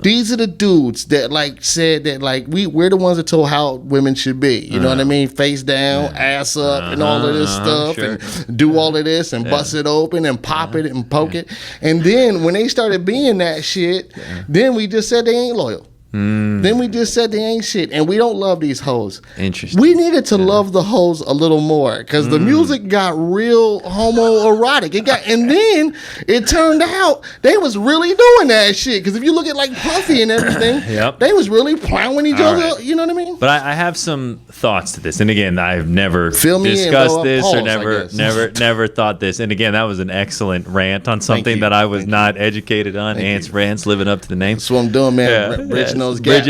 These are the dudes that like said that like we're the ones that told how women should be. You know what I mean? Face down, ass up, and all of this stuff, and do all of this and bust it open and pop it and poke it. And then when they started being that shit, then we just said they ain't loyal. Then we just said they ain't shit, and we don't love these hoes. Interesting. We needed to love the hoes a little more because the music got real homoerotic. And then it turned out they was really doing that shit. Because if you look at like Puffy and everything, they was really plowing each other. Right. You know what I mean? But I have some thoughts to this, and again, I've never discussed this or never thought this. And again, that was an excellent rant on something that I was not educated on. Rants, living up to the name. That's what I'm doing, man. Bridging those gaps.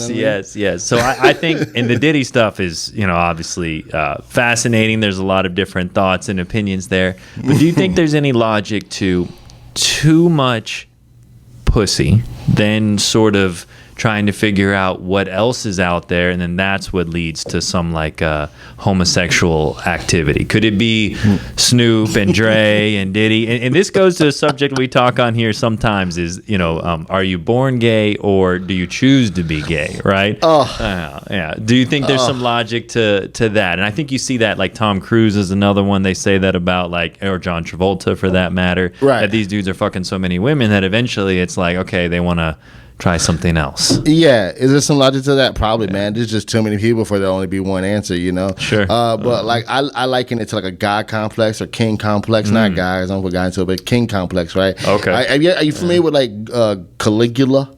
You know yes. So I think, and the Diddy stuff is, obviously fascinating. There's a lot of different thoughts and opinions there. But do you think there's any logic to too much pussy, then sort of trying to figure out what else is out there, and then that's what leads to some like homosexual activity? Could it be Snoop and Dre and Diddy? And this goes to a subject we talk on here sometimes is, are you born gay or do you choose to be gay, right? Do you think there's some logic to that? And I think you see that, like Tom Cruise is another one. They say that about, like, or John Travolta for that matter, that these dudes are fucking so many women that eventually it's like, okay, they want to try something else. Yeah, is there some logic to that? Probably, man. There's just too many people for there only be one answer, Sure. But like I liken it to like a God complex or king complex. Not guys, I don't put guy into it, but king complex, right? Okay. Are you familiar with like Caligula?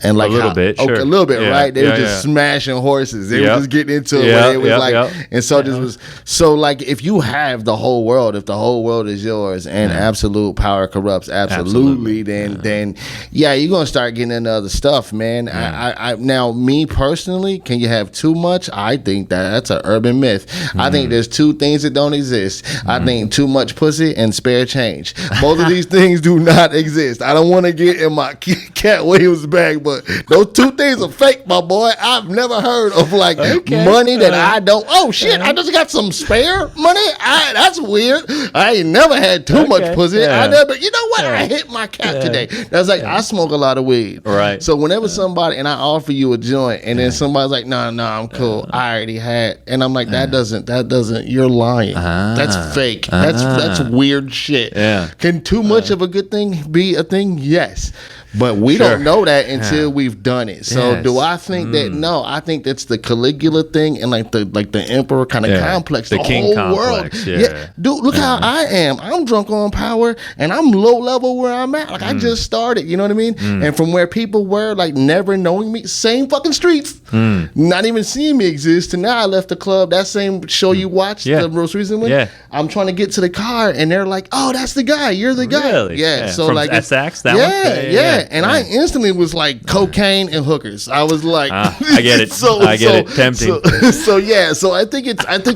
And like a little bit, sure. A little bit, right? They were just smashing horses. They were just getting into it. It was and so this was so like if you have the whole world, if the whole world is yours, and absolute power corrupts absolutely. Then you're gonna start getting into other stuff, man. I now me personally, can you have too much? I think that's an urban myth. I think there's two things that don't exist. I think too much pussy and spare change. Both of these things do not exist. I don't want to get in my Cat Williams bag, but Hollywood. Those two things are fake, my boy. I've never heard of like money that I don't. Oh shit! I just got some spare money. That's weird. I ain't never had too much pussy. I never. You know what? I hit my cap today. That's like I smoke a lot of weed. Right. So whenever somebody and I offer you a joint, and then somebody's like, no, I'm cool. I already had, and I'm like, that doesn't. You're lying. That's fake. That's weird shit. Yeah. Can too much of a good thing be a thing? Yes. But we don't know that until we've done it. So do I think that? No, I think that's the Caligula thing and like the emperor kind of complex. The king whole complex. world. Yeah. Dude, look how I am. I'm drunk on power and I'm low level where I'm at. Like I just started, you know what I mean? And from where people were like never knowing me, same fucking streets, not even seeing me exist. And now I left the club, that same show you watched, the most recent one. Yeah. I'm trying to get to the car and they're like, oh, that's the guy. You're the guy. Really? Yeah. So from like SX, that one? Yeah. And I instantly was like cocaine and hookers. I was like, I get it. I get it. Tempting. So I think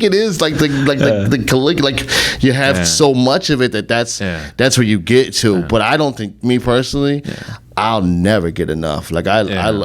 it is like the Caligula. Like you have so much of it that's where you get to. But I don't think, me personally, I'll never get enough. Like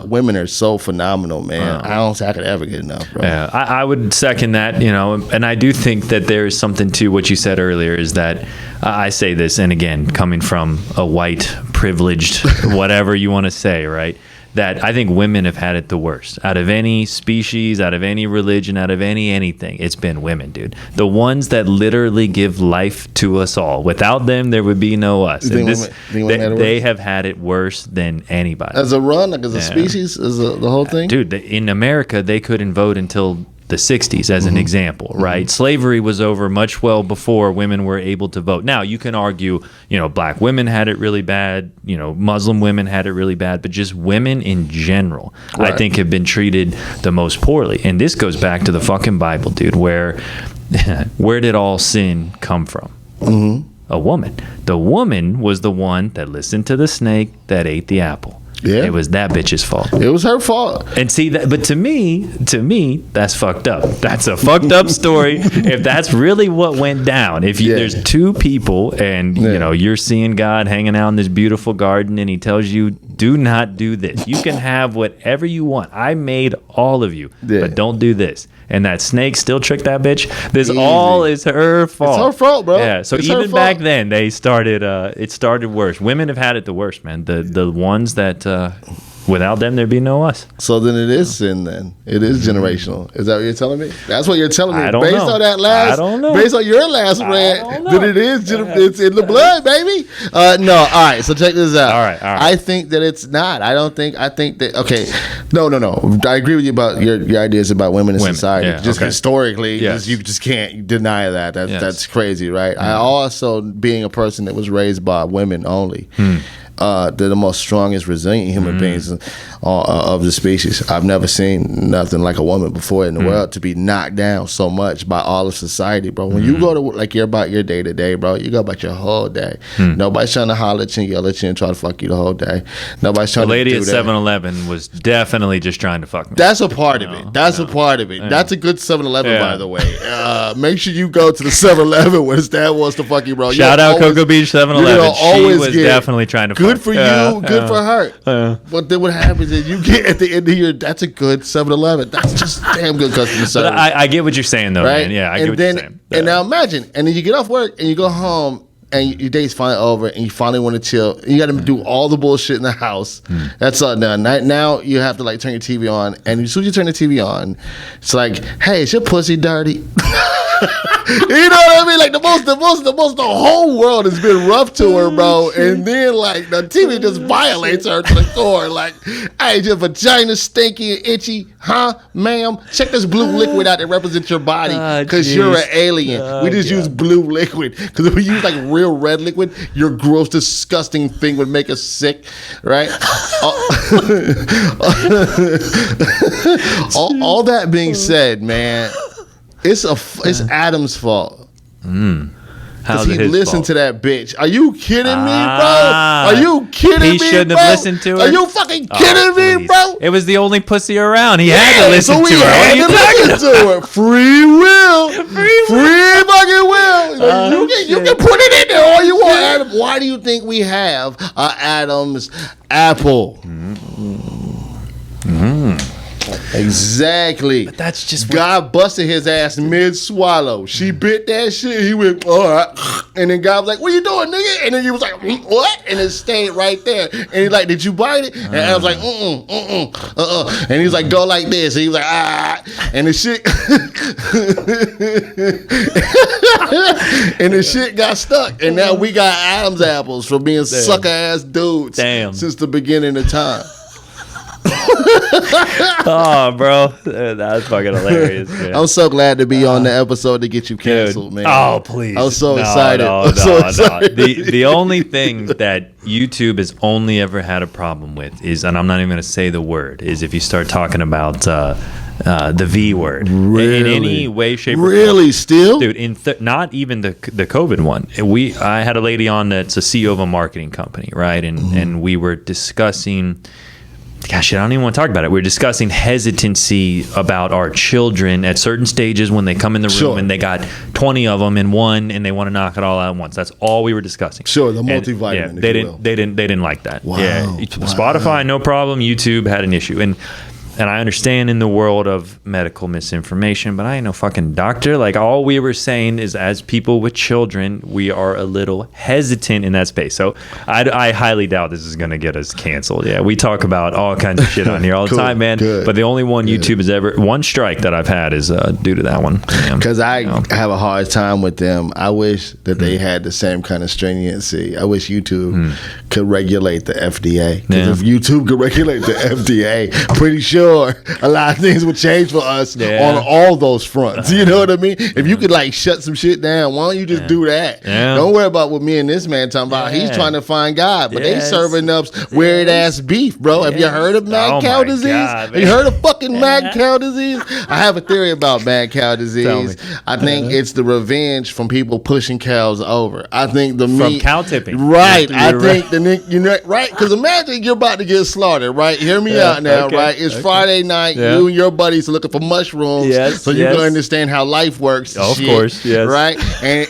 women are so phenomenal, man. I don't think I could ever get enough, bro. Yeah, I would second that, and I do think that there is something to what you said earlier, is that I say this, and again, coming from a white, privileged, whatever you want to say, right? That I think women have had it the worst. Out of any species, out of any religion, out of anything, it's been women, dude. The ones that literally give life to us all. Without them, there would be no us. And they have had it worse than anybody. As a run, like as a species, as the whole thing? Dude, in America, they couldn't vote until the 60s as an example, right? Slavery was over much well before women were able to vote. Now, you can argue, black women had it really bad, Muslim women had it really bad, but just women in general, I think, have been treated the most poorly. And this goes back to the fucking Bible, dude, where did all sin come from? A woman. The woman was the one that listened to the snake that ate the apple. Yeah. It was that bitch's fault. It was her fault. And see that, but to me, that's fucked up. That's a fucked up story. If that's really what went down, there's two people and you're seeing God hanging out in this beautiful garden and he tells you, do not do this. You can have whatever you want. I made all of you, but don't do this. And that snake still tricked that bitch. This all is her fault. It's her fault, bro. Yeah. So even back then, they started. It started worse. Women have had it the worst, man. The ones that without them, there'd be no us. So then it is sin. Then it is generational. Is that what you're telling me? That's what you're telling me. I don't based know. On that last, I don't know. Based on your last rant, then it is. It's in the blood, baby. No. All right. So check this out. All right. I think that it's not. I think that. Okay. No. I agree with you about your ideas about women in society. Yeah, just historically, you just can't deny that. That's crazy, right? I also, being a person that was raised by women only. They're the most strongest, resilient human beings of the species. I've never seen nothing like a woman before in the world to be knocked down so much by all of society, bro. When you go to you're about your day to day, bro, you go about your whole day. Nobody's trying to holler at you, yell at you, and try to fuck you the whole day. Nobody's trying to do that. The lady at 7-Eleven was definitely just trying to fuck me. That's a part of it. That's a part of it. That's a good 7-Eleven, by the way. Make sure you go to the 7-Eleven when his dad wants to fuck you, bro. Shout out Cocoa Beach 7-Eleven. She was definitely trying to fuck me. Good for you, good for her. But then what happens is you get at the end of your, that's a good 7-Eleven. That's just damn good customer service. But I get what you're saying, though, right? Man. Yeah, I get what you're saying. And now imagine, and then you get off work and you go home and your day's finally over and you finally want to chill. And you got to do all the bullshit in the house. That's all done. Now you have to turn your TV on, and as soon as you turn the TV on, it's like, hey, is your pussy dirty? You know what I mean? Like the whole world has been rough to her, bro. And then the TV just violates her to the core. Like, hey, your vagina stinky and itchy, huh, ma'am? Check this blue liquid out that represents your body, because you're an alien. We just use blue liquid, because if we use real red liquid, your gross, disgusting thing would make us sick, right? all that being said, man. It's Adam's fault. Because he listened to that bitch. Are you kidding me, bro? Are you kidding me, bro? He shouldn't have listened to her. Are you fucking kidding me, bro? It was the only pussy around. He had to listen to her. What are you talking about? Free will. Free fucking will. You can put it in there all you want, Adam. Why do you think we have Adam's apple? Exactly. But that's just God busted his ass mid swallow. She bit that shit. He went, all right. And then God was like, what you doing, nigga? And then he was like, what? And it stayed right there. And he's like, did you bite it? And I was like, And he's like, go like this. And he was like, ah. And the shit and the shit got stuck. And now we got Adam's apples for being sucker ass dudes since the beginning of time. Oh, bro, that's fucking hilarious, man. I'm so glad to be on the episode to get you canceled, man. Oh, please. I'm so excited. The only thing that YouTube has only ever had a problem with is, and I'm not even going to say the word, is if you start talking about the V word. Really? In any way, shape, or form. Really? Still? Dude, not even the COVID one. I had a lady on that's a CEO of a marketing company, right? And we were discussing... Gosh, I don't even want to talk about it. We're discussing hesitancy about our children at certain stages when they come in the room and they got 20 of them in one and they want to knock it all out at once. That's all we were discussing. Sure, the multivitamin. Yeah, they didn't like that. Wow. Yeah, Spotify, no problem. YouTube had an issue, and I understand in the world of medical misinformation, but I ain't no fucking doctor. Like, all we were saying is, as people with children, we are a little hesitant in that space. So I highly doubt this is going to get us canceled. Yeah, we talk about all kinds of shit on here all the time, man. Good. But the only one YouTube has ever, one strike that I've had is due to that one. Because I have a hard time with them. I wish that they had the same kind of stringency. I wish YouTube could regulate the FDA. Because if YouTube could regulate the FDA, pretty sure a lot of things would change for us on all those fronts. You know what I mean? If you could like shut some shit down, why don't you just do that? Yeah. Don't worry about what me and this man talking about. He's trying to find God, but they serving up weird ass beef, bro. Have you heard of mad cow disease? Have you heard of fucking mad cow disease? I have a theory about mad cow disease. I think it's the revenge from people pushing cows over. I think the meat, from cow tipping, right? I think right, because imagine you're about to get slaughtered, right? Hear me out now, right? It's Friday night, you and your buddies are looking for mushrooms, so you can understand how life works. Of course, yes. Right? And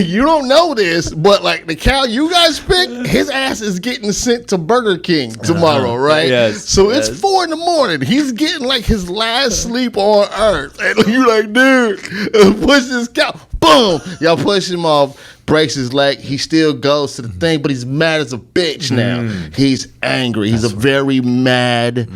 you don't know this, but like the cow you guys picked, his ass is getting sent to Burger King tomorrow, right? Yes. So it's 4 a.m. He's getting like his last sleep on earth. And you're like, dude, push this cow. Boom! Y'all push him off. Breaks his leg. He still goes to the thing, but he's mad as a bitch now. He's angry. He's a very mad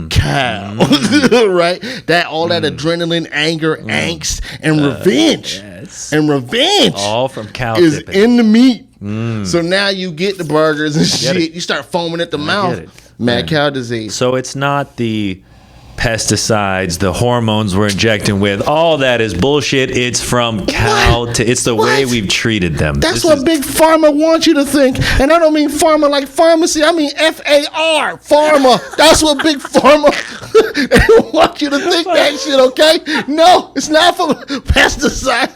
cow, right? That adrenaline, anger, angst, and revenge, all from cow is tipping. in the meat. So now you get the burgers and shit. You start foaming at the mouth. Mad cow disease. So it's not the pesticides, the hormones we're injecting with, all that is bullshit. It's from cow it's the way we've treated them. That's what Big Pharma wants you to think. And I don't mean pharma like pharmacy. I mean FAR, pharma. That's what Big Pharma they want you to think that shit, okay? No, it's not from pesticide.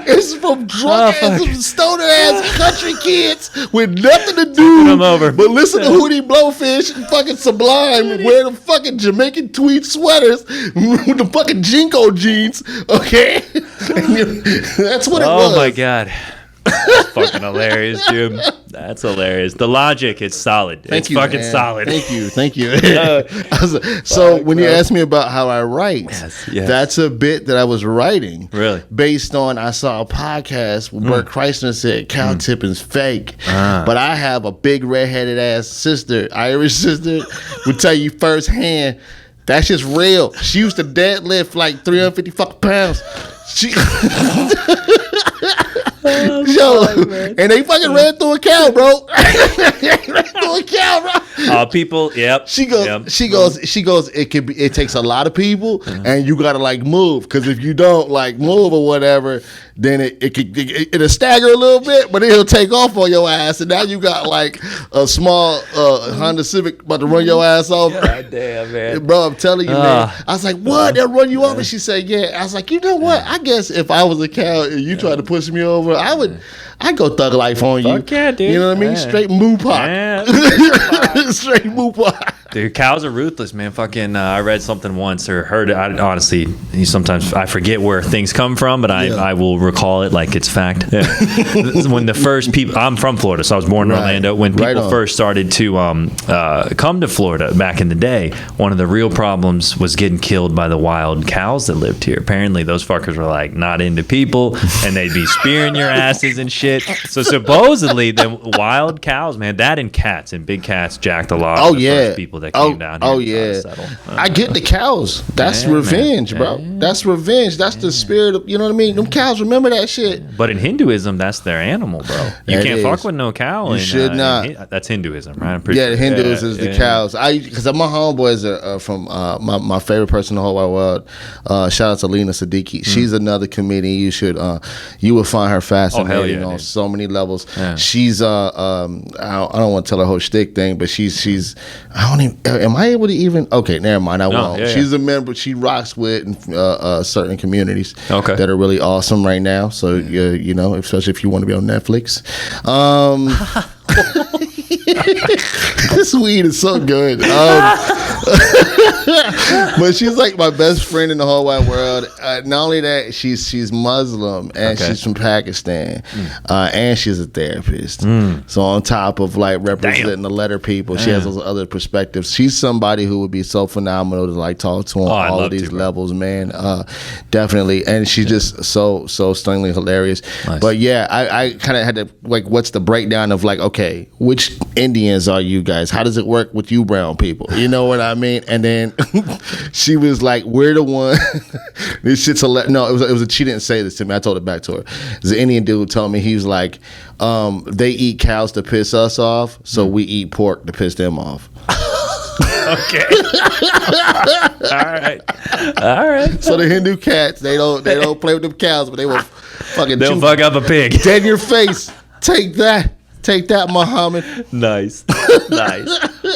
It's from drunk ass, stoner ass country kids with nothing to do but listen to Hootie Blowfish and fucking Sublime and wear the fucking Jamaican tweed sweaters with the fucking Jinko jeans, okay? That's what it was. Oh my God. That's fucking hilarious, dude. That's hilarious. The logic is solid. It's fucking solid. Thank you. So when you asked me about how I write, that's a bit that I was writing. Really? Based on, I saw a podcast where Bert Kreischer said cow tipping's fake. But I have a big redheaded ass sister, Irish sister, would tell you firsthand, that's just real. She used to deadlift like 350 fucking pounds. And they fucking ran through a cow, bro. People, She goes. It takes a lot of people, and you gotta like move. Because if you don't like move or whatever, then it'll stagger a little bit, but it'll take off on your ass, and now you got like a small Honda Civic about to run your ass over. God damn, man, bro, I'm telling you, man. I was like, what? They'll run you over? She said, yeah. I was like, you know what? I guess if I was a cow and you tried to push me over, I I go thug life on you. Fuck yeah, dude. You know what I mean? Straight moo pop. Straight moo pop. Dude, cows are ruthless, man. Fucking, I read something once or heard it. Honestly, sometimes I forget where things come from, but I will recall it like it's fact. Yeah. When the first people, I'm from Florida, so I was born in Orlando. When people first started to come to Florida back in the day, one of the real problems was getting killed by the wild cows that lived here. Apparently, those fuckers were like not into people, and they'd be spearing your asses and shit. So supposedly, the wild cows, man, that and cats and big cats jacked a lot of the first people that came down here. I get the cows. That's revenge, bro. That's revenge. That's the spirit of, you know what I mean? Them cows remember that shit. But in Hinduism, that's their animal, bro. You can't fuck with no cow. You should not. That's Hinduism, right? The Hinduism is the cows. Because my homeboys are from my favorite person in the whole wide world. Shout out to Lena Siddiqui. She's another comedian. You will find her fascinating on so many levels. Yeah. She's I don't want to tell her whole shtick thing, but she's I don't even. Am I able to even? Okay, never mind. I won't. Yeah, she's a member. She rocks with certain communities that are really awesome right now. So you know, especially if you want to be on Netflix. This weed is so good. But she's like my best friend in the whole wide world. Not only that, she's Muslim and she's from Pakistan, and she's a therapist. So on top of like representing the letter people, she has those other perspectives. She's somebody who would be so phenomenal to like talk to on all of these levels, man. Definitely, and she's just so stunningly hilarious. Nice. But yeah, I kind of had to like, what's the breakdown of like, okay, which Indians are you guys? How does it work with you brown people? You know what I mean? And then she was like, we're the one. This shit's no, it was a, she didn't say this to me. I told it back to her. There's an Indian dude who told me, he was like, they eat cows to piss us off, so we eat pork to piss them off. Okay. All right. So the Hindu cats, they don't play with them cows, but they will fucking they'll fuck up a pig. Dead in your face. Take that, Muhammad. Nice.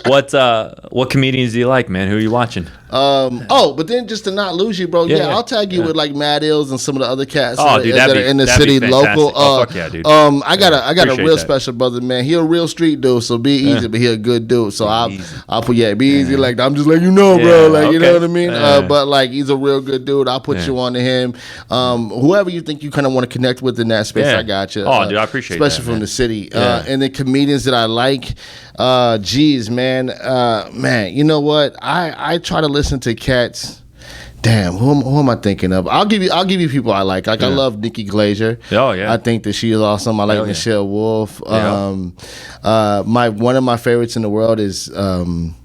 What comedians do you like, man? Who are you watching? But then just to not lose you, bro. Yeah, I'll tag you with like Mad Ills and some of the other cats that are in the city local. Fuck yeah, dude. I got a real special brother, man. He a real street dude, so be easy, but he a good dude. So I'll put be easy. Like I'm just letting you know, bro. Like you know what I mean. But like he's a real good dude. I'll put you on to him. Whoever you think you kind of want to connect with in that space, I got you. Oh, dude, I appreciate that, especially from the city. And the comedians that I like. Geez, man. You know what? I try to listen to cats. Damn, who am I thinking of? I'll give you people I like. Like I love Nikki Glazer. Oh yeah, I think that she is awesome. I like Michelle Wolf. One of my favorites in the world is Hannibal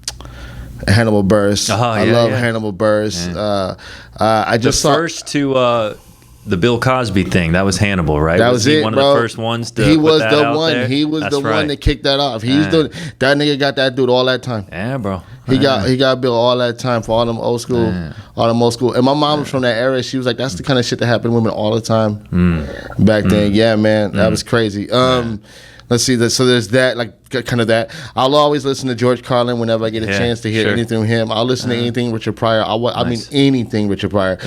Buress. I love Hannibal Buress. I just first to. The Bill Cosby thing, that was Hannibal, right? That was it, one bro. of the first ones to He was put that the out one. there? He was the one that kicked that off. That nigga got that dude all that time. Yeah, bro. He got Bill all that time for all them old school. And my mom was from that era. She was like, that's the kind of shit that happened to women all the time back then. Yeah, man, that was crazy. Let's see. So there's that, like kind of that. I'll always listen to George Carlin whenever I get a chance to hear anything from him. I'll listen to anything Richard Pryor. I mean anything Richard Pryor.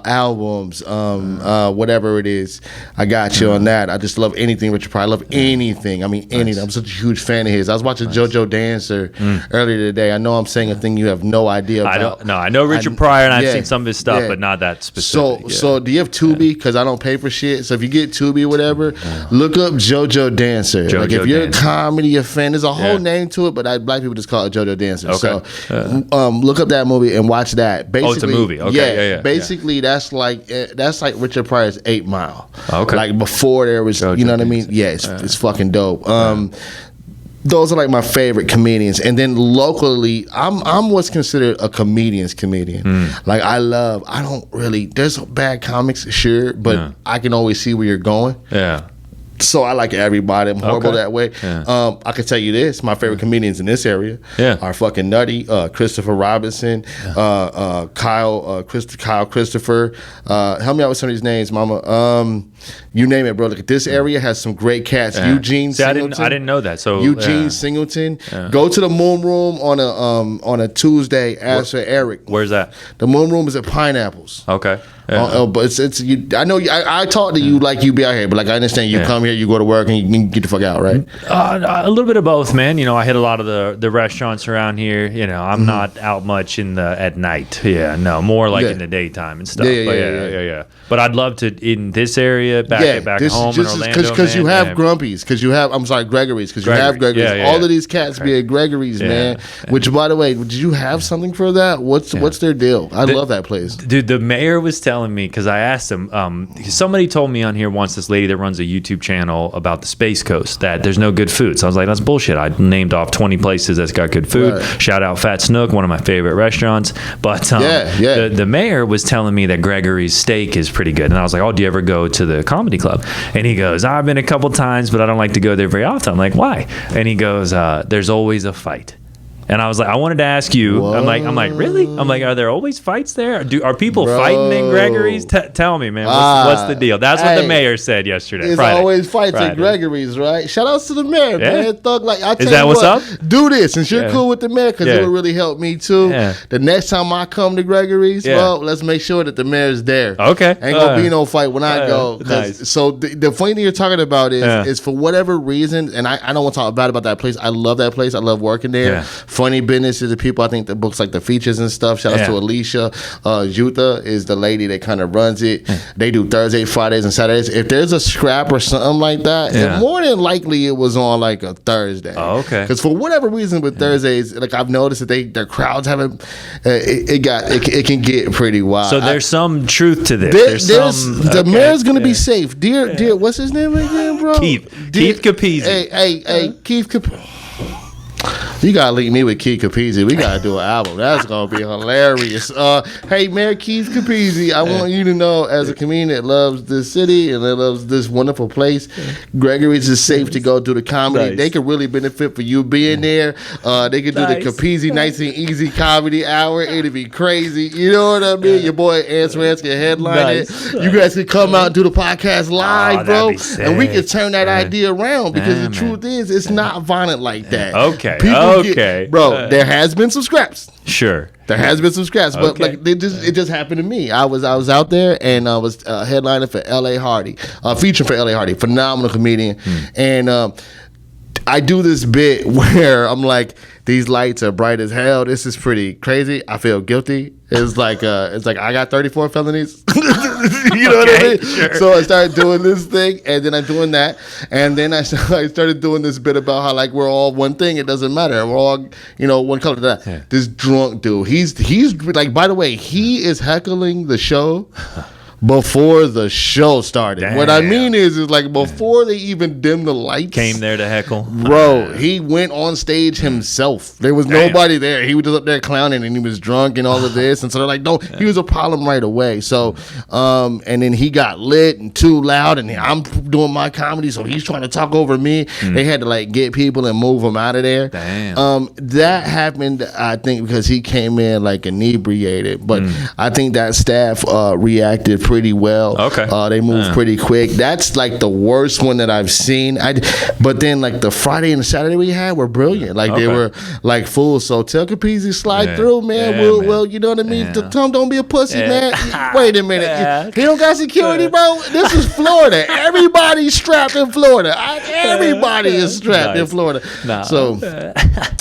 Albums, whatever it is. I got you on that. I just love anything Richard Pryor. I love anything. I mean anything. I'm such a huge fan of his. I was watching JoJo Dancer earlier today. I know I'm saying a thing you have no idea about. I know Richard Pryor and I've seen some of his stuff, but not that specific. So do you have Tubi? Because I don't pay for shit. So if you get Tubi or whatever, look up JoJo Dancer. Like if you're a comedy fan, there's a whole name to it, but black people just call it JoJo Dancer. Okay. So look up that movie and watch that. Basically, it's a movie. Okay. Basically, that's like Richard Pryor's 8 Mile. Okay. Like before there was, JoJo, you know what I mean? Yeah, it's fucking dope. Those are like my favorite comedians, and then locally, I'm what's considered a comedian's comedian. Like there's bad comics, sure, but I can always see where you're going. Yeah. So I like everybody. I'm horrible that way. Yeah. I can tell you this: my favorite comedians in this area are fucking Nutty, Christopher Robinson, Kyle Christopher. Help me out with some of these names, Mama. You name it, bro. Look, this area has some great cats. Eugene Singleton. I didn't know that. So Eugene Singleton. Go to the Moon Room on a Tuesday. Ask for Eric. Where's that? The Moon Room is at Pineapples. Okay. But it's you. I know. I talk to you like you be out here, but like I understand you come here here, you go to work, and you can get the fuck out, right? A little bit of both, man. I hit a lot of the restaurants around here. I'm not out much at night. Yeah, no, more like in the daytime and stuff. Yeah. But I'd love to in this area, back home in Orlando, because you have Grumpy's, because you have Gregory's, because you have Gregory's. All of these cats be at Gregory's, man. Which, by the way, did you have something for that? What's their deal? I love that place, dude. The mayor was telling me, because I asked him. Somebody told me on here once, this lady that runs a YouTube channel about the Space Coast, that there's no good food. So I was like, that's bullshit. I named off 20 places that's got good food. Right. Shout out Fat Snook, one of my favorite restaurants. But the mayor was telling me that Gregory's steak is pretty good. And I was like, oh, do you ever go to the comedy club? And he goes, I've been a couple times, but I don't like to go there very often. I'm like, why? And he goes, there's always a fight. And I was like, I wanted to ask you. What? I'm like, really? I'm like, are there always fights there? Are people fighting in Gregory's? Tell me, man. What's the deal? That's what the mayor said yesterday. There's always fights at Gregory's, right? Shout outs to the mayor, man. Thug, is that what's up? Do this, since you're cool with the mayor, because it would really help me too. Yeah. The next time I come to Gregory's, well, let's make sure that the mayor's there. Okay. Ain't gonna be no fight when I go. Nice. So the funny thing you're talking about is for whatever reason, and I don't want to talk bad about that place. I love that place. I love working there. Yeah. Funny business to the people. I think the books like the features and stuff. Shout out to Alicia. Jutha is the lady that kind of runs it. They do Thursday, Fridays, and Saturdays. If there's a scrap or something like that, more than likely it was on like a Thursday. Oh, okay. Because for whatever reason with Thursdays, like I've noticed that their crowds haven't. It can get pretty wild. So there's some truth to this. The mayor's gonna be safe. Dear, what's his name again, bro? Keith Capizzi. Hey, Keith Capizzi. You gotta link me with Keith Capizzi. We gotta do an album. That's gonna be hilarious. Hey, Mayor Keith Capizzi, I want you to know, as a comedian that loves this city and that loves this wonderful place, Gregory's is safe to go do the comedy. Nice. They could really benefit for you being there. They could do the Capizzi Nice and Easy Comedy Hour. It'd be crazy. You know what I mean? Your boy Ants Rants can headline it. You guys could come out and do the podcast live, bro, and we could turn that idea around, because the truth is, it's not violent like that. Okay. Bro, there has been some scraps. Sure. There has been some scraps, but like it just happened to me. I was out there, and I was headlining for L.A. Hardy, featuring for L.A. Hardy, phenomenal comedian, and I do this bit where I'm like, these lights are bright as hell. This is pretty crazy. I feel guilty. It's like I got 34 felonies. You know what I mean? Sure. So I started doing this thing, and then I'm doing that, and then I started doing this bit about how like we're all one thing. It doesn't matter. We're all one color. That this drunk dude. He's like, by the way, he is heckling the show before the show started. Damn. What I mean is like before they even dimmed the lights. Came there to heckle. Bro, he went on stage himself. There was nobody there. He was just up there clowning, and he was drunk and all of this. And so they're like, no, he was a problem right away. So, and then he got lit and too loud, and I'm doing my comedy, so he's trying to talk over me. They had to like get people and move him out of there. Damn. That happened, I think, because he came in like inebriated. But I think that staff reacted pretty well. Okay. They moved pretty quick. That's like the worst one that I've seen. But then like the Friday and the Saturday we had were brilliant. Like they were like full. So tell Capizzi slide through, man. Well, you know what I mean? Yeah. Tom, don't be a pussy, man. Wait a minute. He don't got security, bro. This is Florida. Everybody's strapped in Florida. Everybody is strapped in Florida. No. So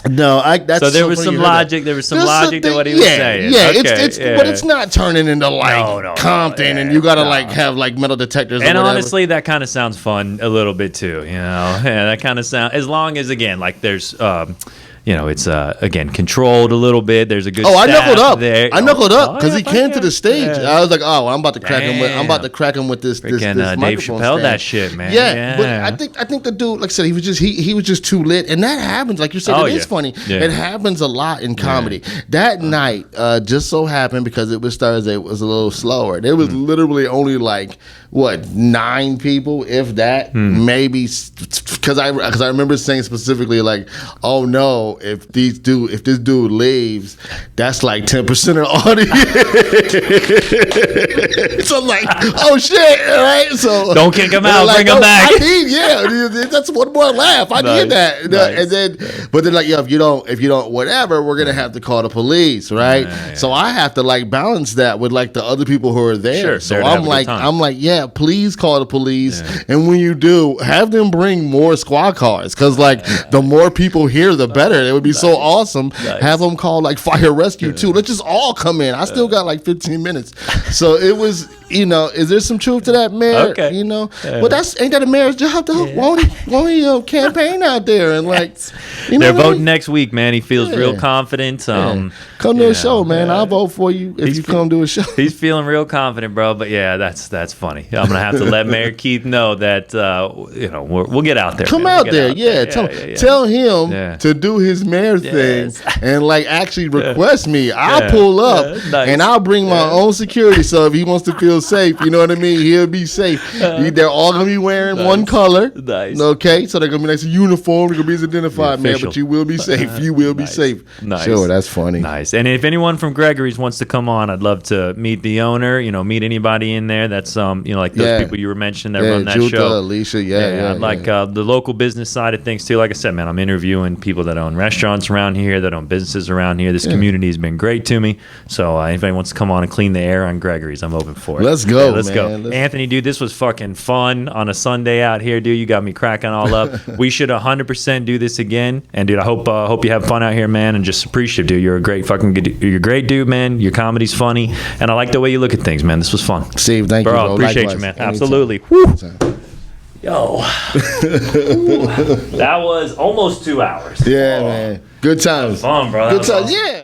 no, that's so there was some logic. There was some logic to what he was saying. Yeah, but it's not turning into like Compton. And you gotta have like metal detectors. And honestly, that kind of sounds fun a little bit too. That kind of sound, as long as again, like there's it's again controlled a little bit. There's a good. I knuckled up there. I knuckled up because he came to the stage. I was like, I'm about to crack him with. I'm about to crack him with this. Freaking this Dave Chappelle stand. That shit, man. Yeah, but I think the dude, like I said, he was just too lit, and that happens. Like you said, it is funny. Yeah. It happens a lot in comedy. That night, just so happened because it was Thursday, it was a little slower. There was literally only like 9 people, if that, maybe, because I remember saying specifically like, oh no. if this dude leaves, that's like 10% of the audience. So I'm like, oh shit, all right. So don't kick him out, bring him back. That's one more laugh. I need that. And then, but then like, if you don't, whatever, we're gonna have to call the police, right? So I have to like balance that with like the other people who are there. Sure, so I'm like, yeah, please call the police, and when you do, have them bring more squad cars, because like the more people here, the better. It would be so awesome. Have them call like fire rescue too. Let's just all come in. I still got like 15 minutes. So it was, is there some truth to that, Mayor? Okay. Well, ain't that a mayor's job though? Won't he campaign out there and like, they're voting next week, man. He feels real confident. Come to a show, man. I'll vote for you if you come to a show. He's feeling real confident, bro. But yeah, that's funny. I'm gonna have to let Mayor Keith know that we'll get out there. Come out there, Tell him to do his mayor thing and like actually request me. I'll pull up and I'll bring my own security. So if he wants to feel safe, you know what I mean, he'll be safe. They're all gonna be wearing one color. Nice. Okay, so they're gonna be nice uniform. They're gonna be identified, man. But you will be safe. You will be safe. Nice. Sure, that's funny. Nice. And if anyone from Gregory's wants to come on, I'd love to meet the owner. Meet anybody in there. That's like those people you were mentioning that run that Juta, show. Alicia, I'd like the local business side of things too. Like I said, man, I'm interviewing people that own restaurants around here, that own businesses around here. This community has been great to me. So if anybody wants to come on and clean the air on Gregory's, I'm open for it. Let's go, let's go. Anthony, dude, this was fucking fun on a Sunday out here, dude. You got me cracking all up. We should 100% do this again. And dude, I hope you have fun out here, man. And just appreciative, dude. You're a great dude, man. Your comedy's funny, and I like the way you look at things, man. This was fun. Steve, thank you, bro. Appreciate Likewise. you, man. Anytime. Absolutely. Yo, that was almost 2 hours. Yeah, man. Good times. Fun, bro. Good times. Yeah.